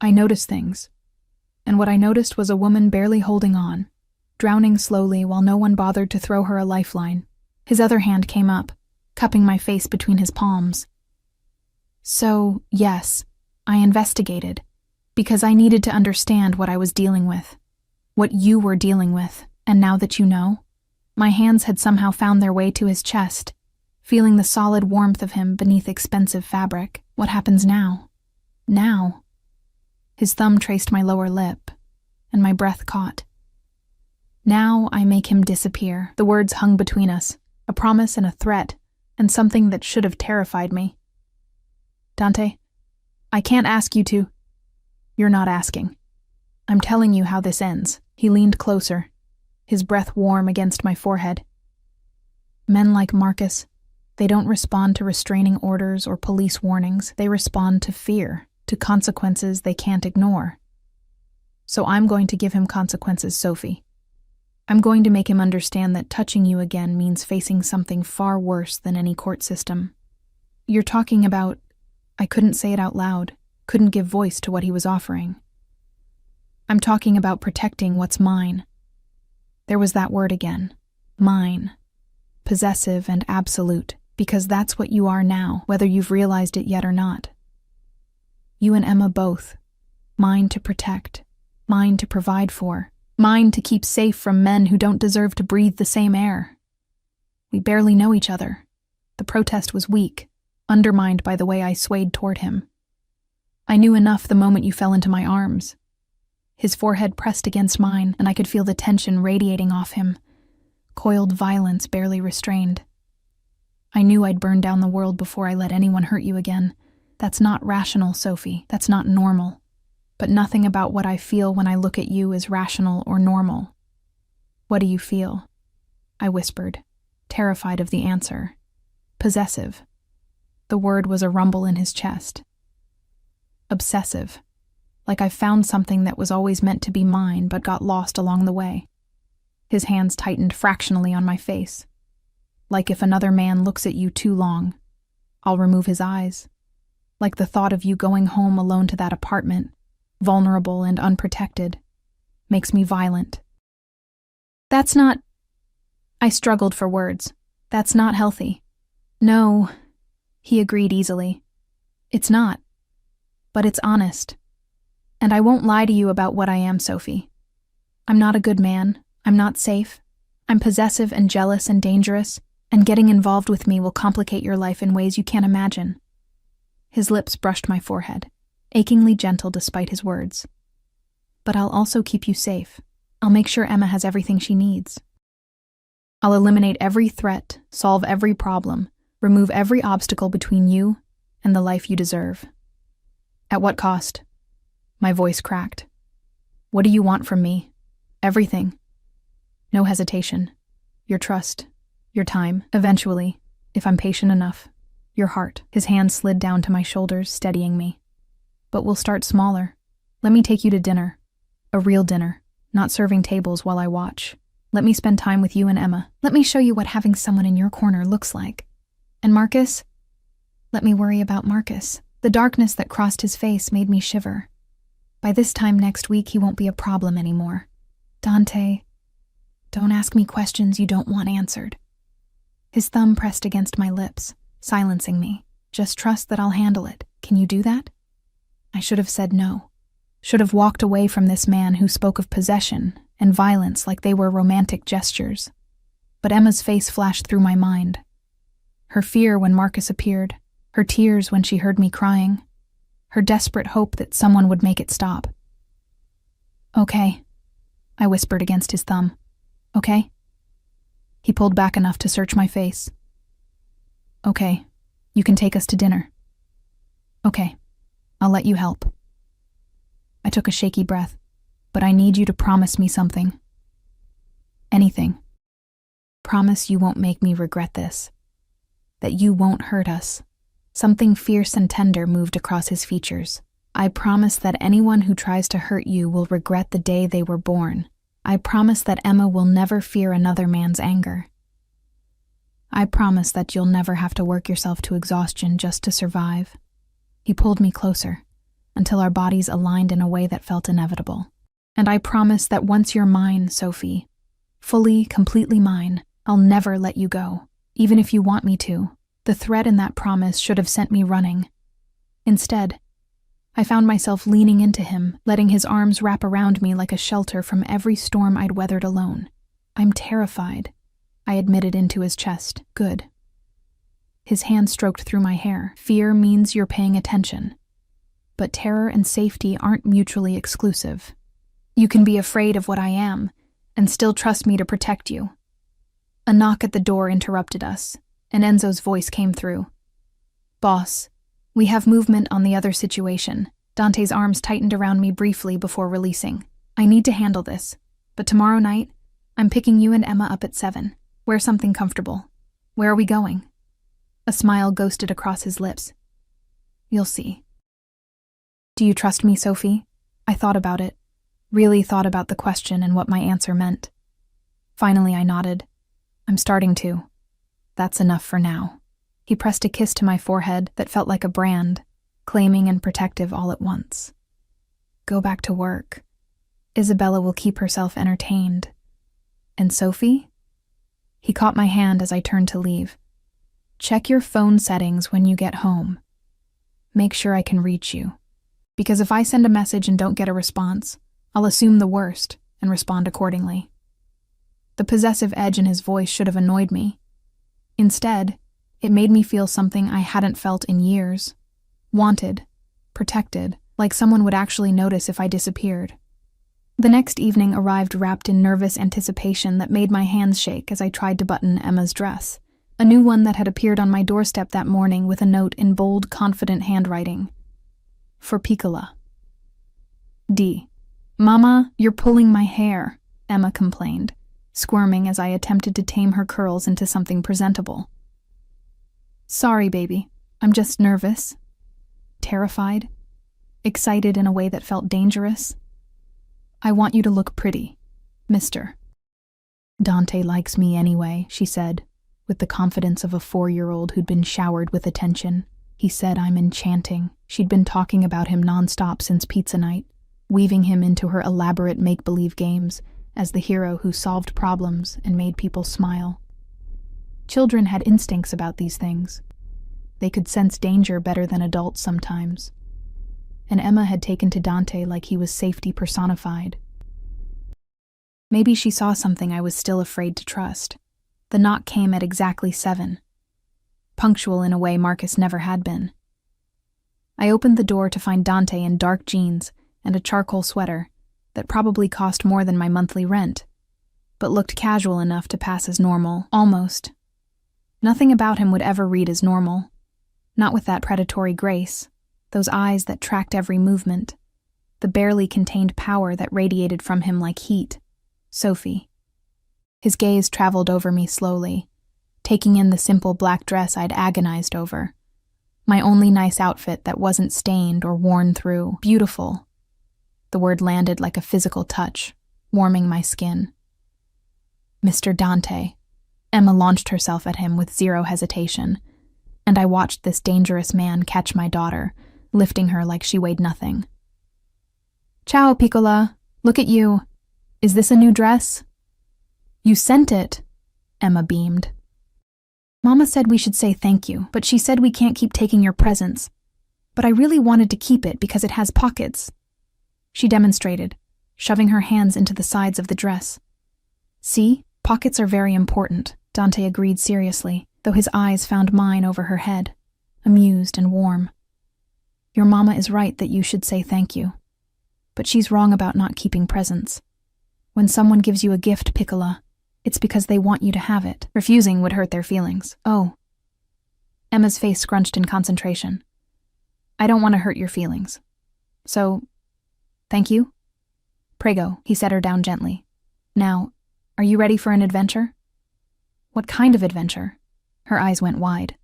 I noticed things. And what I noticed was a woman barely holding on, drowning slowly while no one bothered to throw her a lifeline." His other hand came up, cupping my face between his palms. "So, yes, I investigated, because I needed to understand what I was dealing with, what you were dealing with, and now that you know." My hands had somehow found their way to his chest, feeling the solid warmth of him beneath expensive fabric. "What happens now?" "Now?" His thumb traced my lower lip, and my breath caught. "Now I make him disappear." The words hung between us, a promise and a threat, and something that should have terrified me. "Dante, I can't ask you to." "You're not asking. I'm telling you how this ends." He leaned closer, his breath warm against my forehead. "Men like Marcus, they don't respond to restraining orders or police warnings. They respond to fear, to consequences they can't ignore. So I'm going to give him consequences, Sophie. I'm going to make him understand that touching you again means facing something far worse than any court system." "You're talking about—" I couldn't say it out loud, couldn't give voice to what he was offering. "I'm talking about protecting what's mine." There was that word again. Mine. Possessive and absolute, because that's what you are now, whether you've realized it yet or not. You and Emma both. Mine to protect. Mine to provide for. Mine to keep safe from men who don't deserve to breathe the same air. We barely know each other. The protest was weak, undermined by the way I swayed toward him. I knew enough the moment you fell into my arms. His forehead pressed against mine, and I could feel the tension radiating off him, coiled violence barely restrained. I knew I'd burn down the world before I let anyone hurt you again. That's not rational, Sophie. That's not normal. But nothing about what I feel when I look at you is rational or normal. What do you feel? I whispered, terrified of the answer. Possessive. The word was a rumble in his chest. Obsessive. Like I found something that was always meant to be mine but got lost along the way. His hands tightened fractionally on my face. Like if another man looks at you too long, I'll remove his eyes. Like the thought of you going home alone to that apartment, vulnerable and unprotected, makes me violent. That's not... I struggled for words. That's not healthy. No, he agreed easily. It's not. But it's honest. And I won't lie to you about what I am, Sophie. I'm not a good man. I'm not safe. I'm possessive and jealous and dangerous, and getting involved with me will complicate your life in ways you can't imagine. His lips brushed my forehead, achingly gentle despite his words. But I'll also keep you safe. I'll make sure Emma has everything she needs. I'll eliminate every threat, solve every problem, remove every obstacle between you and the life you deserve. At what cost? My voice cracked. What do you want from me? Everything. No hesitation. Your trust. Your time. Eventually, if I'm patient enough. Your heart. His hand slid down to my shoulders, steadying me. But we'll start smaller. Let me take you to dinner. A real dinner. Not serving tables while I watch. Let me spend time with you and Emma. Let me show you what having someone in your corner looks like. And Marcus? Let me worry about Marcus. The darkness that crossed his face made me shiver. By this time next week, he won't be a problem anymore. Dante, don't ask me questions you don't want answered. His thumb pressed against my lips, silencing me. Just trust that I'll handle it. Can you do that? I should have said no. Should have walked away from this man who spoke of possession and violence like they were romantic gestures. But Emma's face flashed through my mind. Her fear when Marcus appeared, her tears when she heard me crying, her desperate hope that someone would make it stop. Okay, I whispered against his thumb. Okay? He pulled back enough to search my face. Okay, you can take us to dinner. Okay, I'll let you help. I took a shaky breath. But I need you to promise me something. Anything. Promise you won't make me regret this. That you won't hurt us. Something fierce and tender moved across his features. I promise that anyone who tries to hurt you will regret the day they were born. I promise that Emma will never fear another man's anger. I promise that you'll never have to work yourself to exhaustion just to survive. He pulled me closer, until our bodies aligned in a way that felt inevitable. And I promise that once you're mine, Sophie, fully, completely mine, I'll never let you go, even if you want me to. The threat in that promise should have sent me running. Instead, I found myself leaning into him, letting his arms wrap around me like a shelter from every storm I'd weathered alone. I'm terrified, I admitted into his chest. Good. His hand stroked through my hair. Fear means you're paying attention. But terror and safety aren't mutually exclusive. You can be afraid of what I am, and still trust me to protect you. A knock at the door interrupted us, and Enzo's voice came through. Boss, we have movement on the other situation. Dante's arms tightened around me briefly before releasing. I need to handle this, but tomorrow night, I'm picking you and Emma up at 7. Wear something comfortable. Where are we going? A smile ghosted across his lips. You'll see. Do you trust me, Sophie? I thought about it. Really thought about the question and what my answer meant. Finally, I nodded. I'm starting to. That's enough for now. He pressed a kiss to my forehead that felt like a brand, claiming and protective all at once. Go back to work. Isabella will keep herself entertained. And Sophie? He caught my hand as I turned to leave. Check your phone settings when you get home. Make sure I can reach you. Because if I send a message and don't get a response, I'll assume the worst and respond accordingly. The possessive edge in his voice should have annoyed me. Instead, it made me feel something I hadn't felt in years. Wanted, protected, like someone would actually notice if I disappeared. The next evening arrived wrapped in nervous anticipation that made my hands shake as I tried to button Emma's dress, a new one that had appeared on my doorstep that morning with a note in bold, confident handwriting. For Piccola. D. Mama, you're pulling my hair, Emma complained, squirming as I attempted to tame her curls into something presentable. Sorry, baby. I'm just nervous. Terrified. Excited in a way that felt dangerous. I want you to look pretty, mister. Dante likes me anyway, she said, with the confidence of a 4-year-old who'd been showered with attention. He said I'm enchanting. She'd been talking about him nonstop since pizza night, weaving him into her elaborate make-believe games as the hero who solved problems and made people smile. Children had instincts about these things. They could sense danger better than adults sometimes. And Emma had taken to Dante like he was safety personified. Maybe she saw something I was still afraid to trust. The knock came at exactly 7. Punctual in a way Marcus never had been. I opened the door to find Dante in dark jeans and a charcoal sweater that probably cost more than my monthly rent, but looked casual enough to pass as normal, almost. Nothing about him would ever read as normal. Not with that predatory grace, those eyes that tracked every movement, the barely contained power that radiated from him like heat. Sophie. His gaze traveled over me slowly, taking in the simple black dress I'd agonized over. My only nice outfit that wasn't stained or worn through. Beautiful. The word landed like a physical touch, warming my skin. Mr. Dante. Emma launched herself at him with zero hesitation, and I watched this dangerous man catch my daughter, lifting her like she weighed nothing. Ciao, Piccola. Look at you. Is this a new dress? You sent it, Emma beamed. Mama said we should say thank you, but she said we can't keep taking your presents. But I really wanted to keep it because it has pockets. She demonstrated, shoving her hands into the sides of the dress. See, pockets are very important, Dante agreed seriously, though his eyes found mine over her head, amused and warm. Your mama is right that you should say thank you. But she's wrong about not keeping presents. When someone gives you a gift, Piccola, it's because they want you to have it. Refusing would hurt their feelings. Oh. Emma's face scrunched in concentration. I don't want to hurt your feelings. So, thank you? Prego, he set her down gently. Now, are you ready for an adventure? What kind of adventure? Her eyes went wide.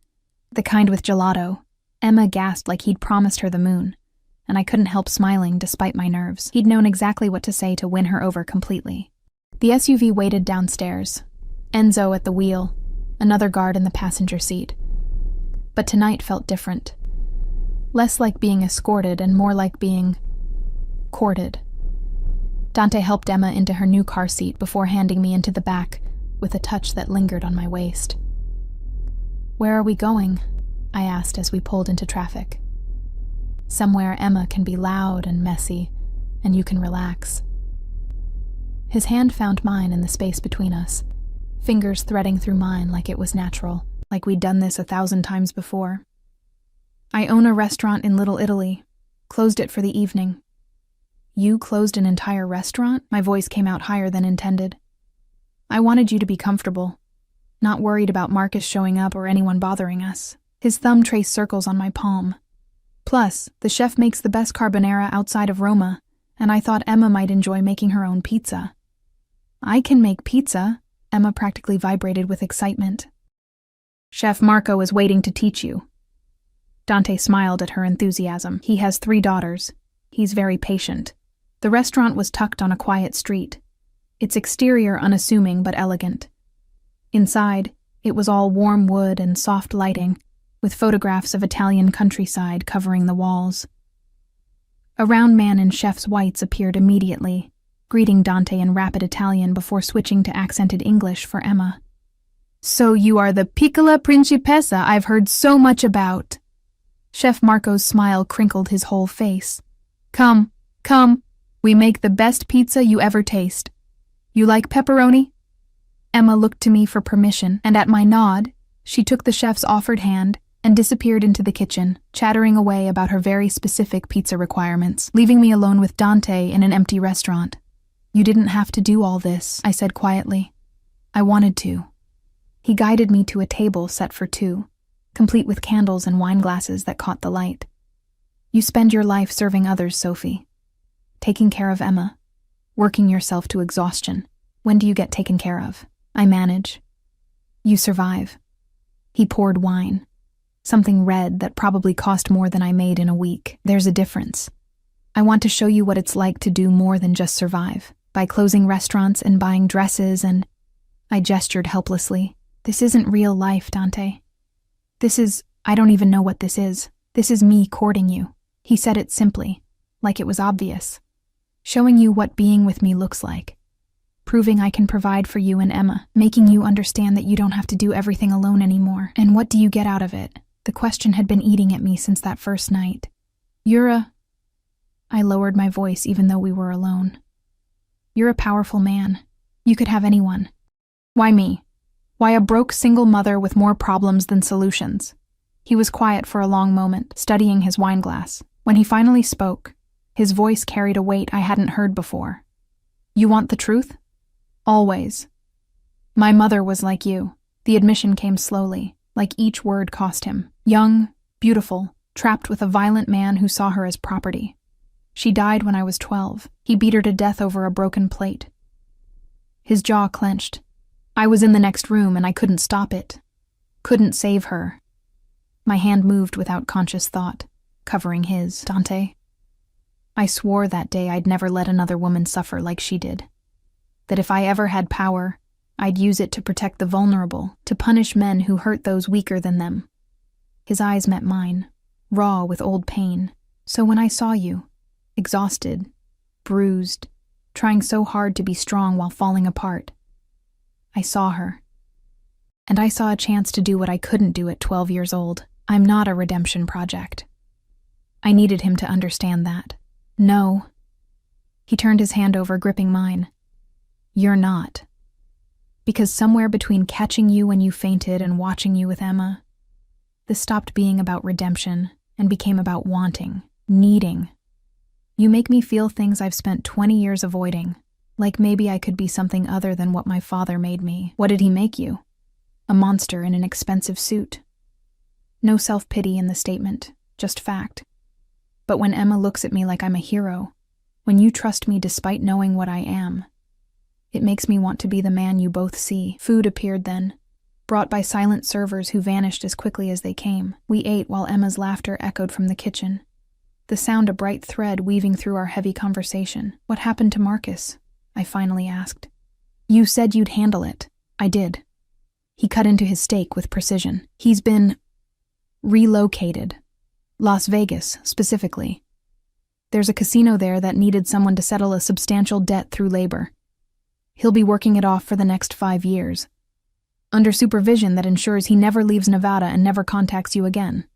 The kind with gelato. Emma gasped like he'd promised her the moon, and I couldn't help smiling despite my nerves. He'd known exactly what to say to win her over completely. The SUV waited downstairs, Enzo at the wheel, another guard in the passenger seat. But tonight felt different. Less like being escorted and more like being courted. Dante helped Emma into her new car seat before handing me into the back, with a touch that lingered on my waist. Where are we going? I asked as we pulled into traffic. Somewhere Emma can be loud and messy, and you can relax. His hand found mine in the space between us, fingers threading through mine like it was natural, like we'd done this 1,000 times before. I own a restaurant in Little Italy, closed it for the evening. You closed an entire restaurant? My voice came out higher than intended. I wanted you to be comfortable, not worried about Marcus showing up or anyone bothering us. His thumb traced circles on my palm. Plus, the chef makes the best carbonara outside of Roma, and I thought Emma might enjoy making her own pizza. I can make pizza, Emma practically vibrated with excitement. Chef Marco is waiting to teach you. Dante smiled at her enthusiasm. He has 3 daughters. He's very patient. The restaurant was tucked on a quiet street, its exterior unassuming but elegant. Inside, it was all warm wood and soft lighting, with photographs of Italian countryside covering the walls. A round man in chef's whites appeared immediately, greeting Dante in rapid Italian before switching to accented English for Emma. So you are the Piccola Principessa I've heard so much about. Chef Marco's smile crinkled his whole face. Come, come, we make the best pizza you ever taste. You like pepperoni? Emma looked to me for permission, and at my nod, she took the chef's offered hand and disappeared into the kitchen, chattering away about her very specific pizza requirements, leaving me alone with Dante in an empty restaurant. You didn't have to do all this, I said quietly. I wanted to. He guided me to a table set for 2, complete with candles and wine glasses that caught the light. You spend your life serving others, Sophie. Taking care of Emma, working yourself to exhaustion. When do you get taken care of? I manage. You survive. He poured wine. Something red that probably cost more than I made in a week. There's a difference. I want to show you what it's like to do more than just survive. By closing restaurants and buying dresses and... I gestured helplessly. This isn't real life, Dante. I don't even know what this is. This is me courting you. He said it simply, like it was obvious. Showing you what being with me looks like. Proving I can provide for you and Emma. Making you understand that you don't have to do everything alone anymore. And what do you get out of it? The question had been eating at me since that first night. I lowered my voice even though we were alone. You're a powerful man. You could have anyone. Why me? Why a broke single mother with more problems than solutions? He was quiet for a long moment, studying his wine glass. When he finally spoke, his voice carried a weight I hadn't heard before. You want the truth? Always. My mother was like you. The admission came slowly, like each word cost him. Young, beautiful, trapped with a violent man who saw her as property. She died when I was 12. He beat her to death over a broken plate. His jaw clenched. I was in the next room and I couldn't stop it. Couldn't save her. My hand moved without conscious thought, covering his. Dante. I swore that day I'd never let another woman suffer like she did. That if I ever had power, I'd use it to protect the vulnerable, to punish men who hurt those weaker than them. His eyes met mine, raw with old pain. So when I saw you, exhausted, bruised, trying so hard to be strong while falling apart, I saw her. And I saw a chance to do what I couldn't do at 12 years old. I'm not a redemption project. I needed him to understand that. No. He turned his hand over, gripping mine. You're not. Because somewhere between catching you when you fainted and watching you with Emma, this stopped being about redemption and became about wanting, needing. You make me feel things I've spent 20 years avoiding, like maybe I could be something other than what my father made me. What did he make you? A monster in an expensive suit. No self-pity in the statement, just fact. But when Emma looks at me like I'm a hero, when you trust me despite knowing what I am, it makes me want to be the man you both see. Food appeared then, brought by silent servers who vanished as quickly as they came. We ate while Emma's laughter echoed from the kitchen, the sound a bright thread weaving through our heavy conversation. What happened to Marcus? I finally asked. You said you'd handle it. I did. He cut into his steak with precision. He's been relocated. Las Vegas, specifically. There's a casino there that needed someone to settle a substantial debt through labor. He'll be working it off for the next 5 years, under supervision that ensures he never leaves Nevada and never contacts you again.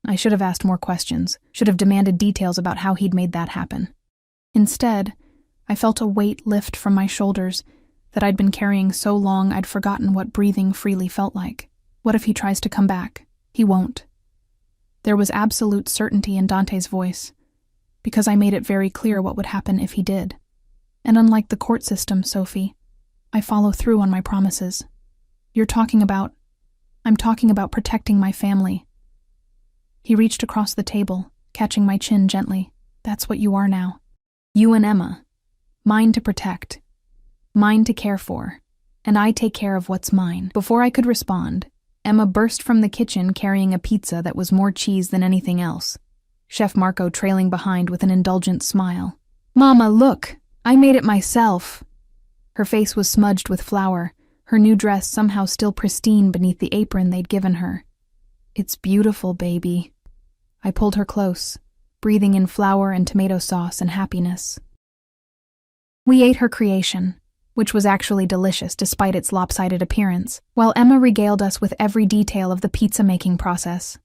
I should have asked more questions, should have demanded details about how he'd made that happen. Instead, I felt a weight lift from my shoulders that I'd been carrying so long I'd forgotten what breathing freely felt like. What if he tries to come back? He won't. There was absolute certainty in Dante's voice, because I made it very clear what would happen if he did. And unlike the court system, Sophie, I follow through on my promises. I'm talking about protecting my family. He reached across the table, catching my chin gently. That's what you are now. You and Emma. Mine to protect. Mine to care for. And I take care of what's mine. Before I could respond, Emma burst from the kitchen carrying a pizza that was more cheese than anything else. Chef Marco trailing behind with an indulgent smile. Mama, look! I made it myself. Her face was smudged with flour, her new dress somehow still pristine beneath the apron they'd given her. It's beautiful, baby. I pulled her close, breathing in flour and tomato sauce and happiness. We ate her creation, which was actually delicious despite its lopsided appearance, while Emma regaled us with every detail of the pizza-making process.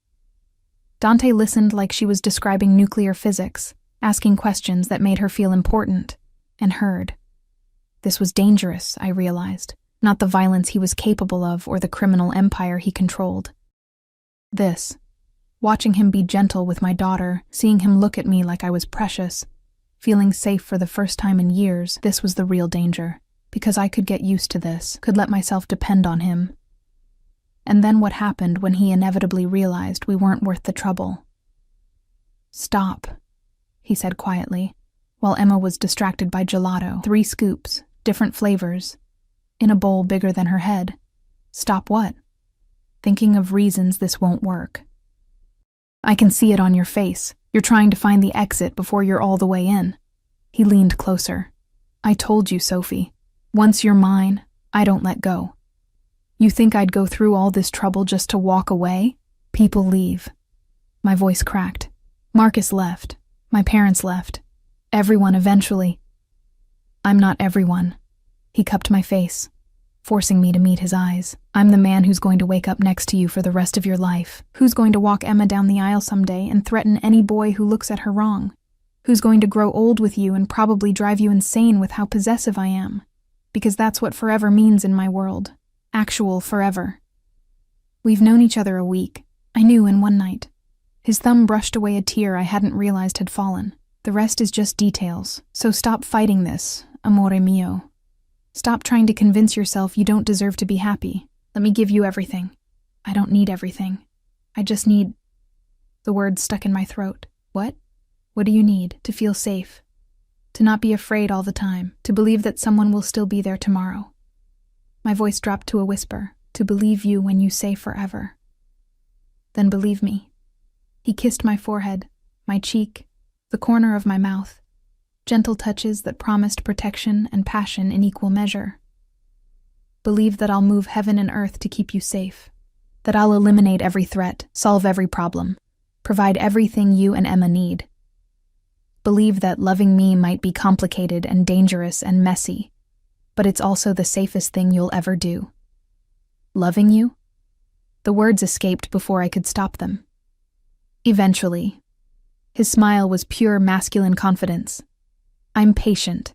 Dante listened like she was describing nuclear physics, asking questions that made her feel important, and heard. This was dangerous, I realized, not the violence he was capable of or the criminal empire he controlled. This, watching him be gentle with my daughter, seeing him look at me like I was precious, feeling safe for the first time in years, this was the real danger, because I could get used to this, could let myself depend on him. And then what happened when he inevitably realized we weren't worth the trouble? Stop, he said quietly, while Emma was distracted by gelato. 3 scoops, different flavors, in a bowl bigger than her head. Stop what? Thinking of reasons this won't work. I can see it on your face. You're trying to find the exit before you're all the way in. He leaned closer. I told you, Sophie. Once you're mine, I don't let go. You think I'd go through all this trouble just to walk away? People leave. My voice cracked. Marcus left. My parents left. Everyone eventually. I'm not everyone. He cupped my face, forcing me to meet his eyes. I'm the man who's going to wake up next to you for the rest of your life. Who's going to walk Emma down the aisle someday and threaten any boy who looks at her wrong? Who's going to grow old with you and probably drive you insane with how possessive I am? Because that's what forever means in my world. Actual forever. We've known each other a week. I knew in one night. His thumb brushed away a tear I hadn't realized had fallen. The rest is just details, so stop fighting this, amore mio. Stop trying to convince yourself you don't deserve to be happy. Let me give you everything. I don't need everything. I just need... The words stuck in my throat. What? What do you need? To feel safe. To not be afraid all the time. To believe that someone will still be there tomorrow. My voice dropped to a whisper. To believe you when you say forever. Then believe me. He kissed my forehead, my cheek, the corner of my mouth. Gentle touches that promised protection and passion in equal measure. Believe that I'll move heaven and earth to keep you safe. That I'll eliminate every threat, solve every problem, provide everything you and Emma need. Believe that loving me might be complicated and dangerous and messy, but it's also the safest thing you'll ever do. Loving you? The words escaped before I could stop them. Eventually. His smile was pure masculine confidence. I'm patient.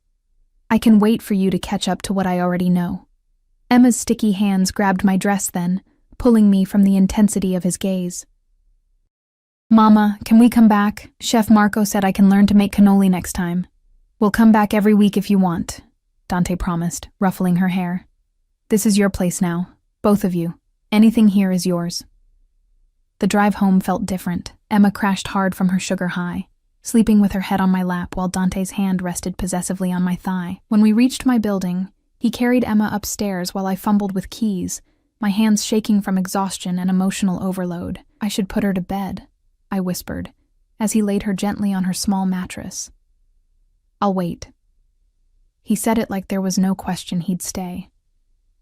I can wait for you to catch up to what I already know. Emma's sticky hands grabbed my dress then, pulling me from the intensity of his gaze. Mama, can we come back? Chef Marco said I can learn to make cannoli next time. We'll come back every week if you want, Dante promised, ruffling her hair. This is your place now, both of you. Anything here is yours. The drive home felt different. Emma crashed hard from her sugar high, sleeping with her head on my lap while Dante's hand rested possessively on my thigh. When we reached my building, he carried Emma upstairs while I fumbled with keys, my hands shaking from exhaustion and emotional overload. I should put her to bed, I whispered, as he laid her gently on her small mattress. I'll wait. He said it like there was no question he'd stay.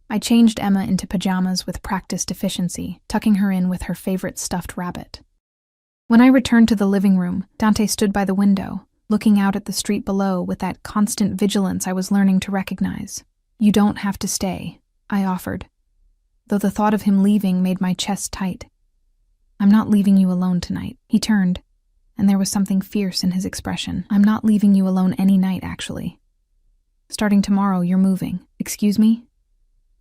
I changed Emma into pajamas with practiced efficiency, tucking her in with her favorite stuffed rabbit. When I returned to the living room, Dante stood by the window, looking out at the street below with that constant vigilance I was learning to recognize. You don't have to stay, I offered, though the thought of him leaving made my chest tight. I'm not leaving you alone tonight. He turned, and there was something fierce in his expression. I'm not leaving you alone any night, actually. Starting tomorrow, you're moving. Excuse me?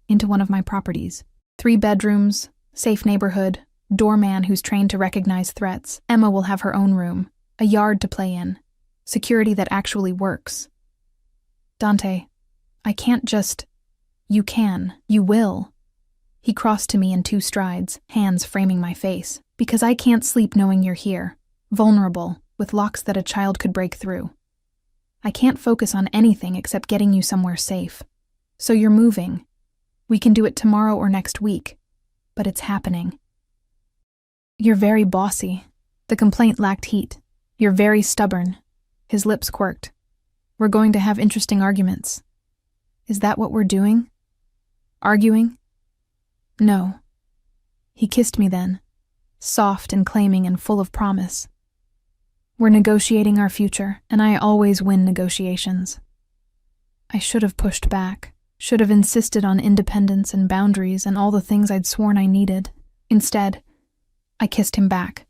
Into one of my properties. 3 bedrooms, safe neighborhood, doorman who's trained to recognize threats. Emma will have her own room, a yard to play in, security that actually works. Dante, I can't just... You can. You will. He crossed to me in 2 strides, hands framing my face. Because I can't sleep knowing you're here, vulnerable, with locks that a child could break through. I can't focus on anything except getting you somewhere safe. So you're moving. We can do it tomorrow or next week, but it's happening. You're very bossy. The complaint lacked heat. You're very stubborn. His lips quirked. We're going to have interesting arguments. Is that what we're doing? Arguing? No. He kissed me then, soft and claiming and full of promise. We're negotiating our future, and I always win negotiations. I should have pushed back. Should have insisted on independence and boundaries and all the things I'd sworn I needed. Instead, I kissed him back,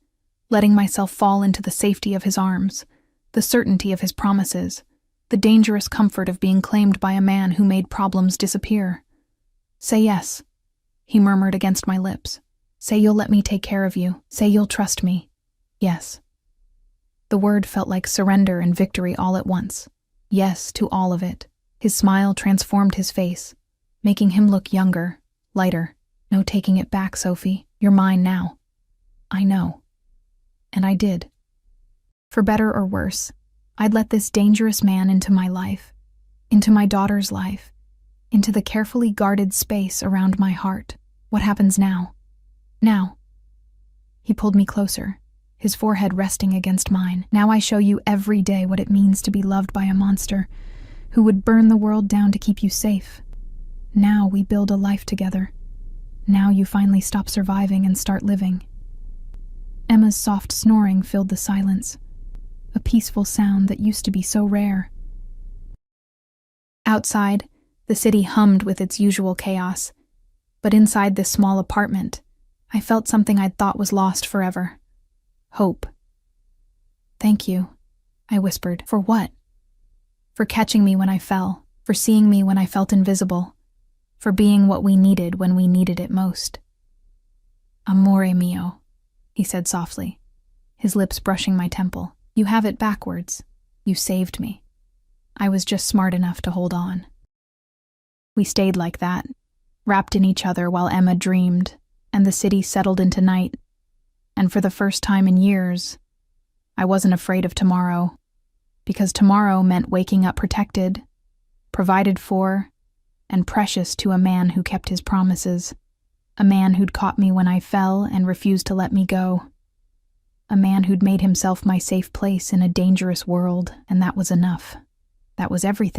letting myself fall into the safety of his arms, the certainty of his promises, the dangerous comfort of being claimed by a man who made problems disappear. Say yes, he murmured against my lips. Say you'll let me take care of you. Say you'll trust me. Yes. The word felt like surrender and victory all at once. Yes to all of it. His smile transformed his face, making him look younger, lighter. No taking it back, Sophie. You're mine now. I know. And I did. For better or worse, I'd let this dangerous man into my life. into my daughter's life, into the carefully guarded space around my heart. What happens now? Now. He pulled me closer, his forehead resting against mine. Now I show you every day what it means to be loved by a monster who would burn the world down to keep you safe. Now we build a life together. Now you finally stop surviving and start living. Emma's soft snoring filled the silence, a peaceful sound that used to be so rare. Outside, the city hummed with its usual chaos, but inside this small apartment, I felt something I'd thought was lost forever. Hope. "Thank you," I whispered. "For what?" "For catching me when I fell, for seeing me when I felt invisible, for being what we needed when we needed it most." "Amore mio," he said softly, his lips brushing my temple. "You have it backwards. You saved me. I was just smart enough to hold on." We stayed like that, wrapped in each other while Emma dreamed, and the city settled into night. And for the first time in years, I wasn't afraid of tomorrow, because tomorrow meant waking up protected, provided for, and precious to a man who kept his promises, a man who'd caught me when I fell and refused to let me go, a man who'd made himself my safe place in a dangerous world, and that was enough. That was everything.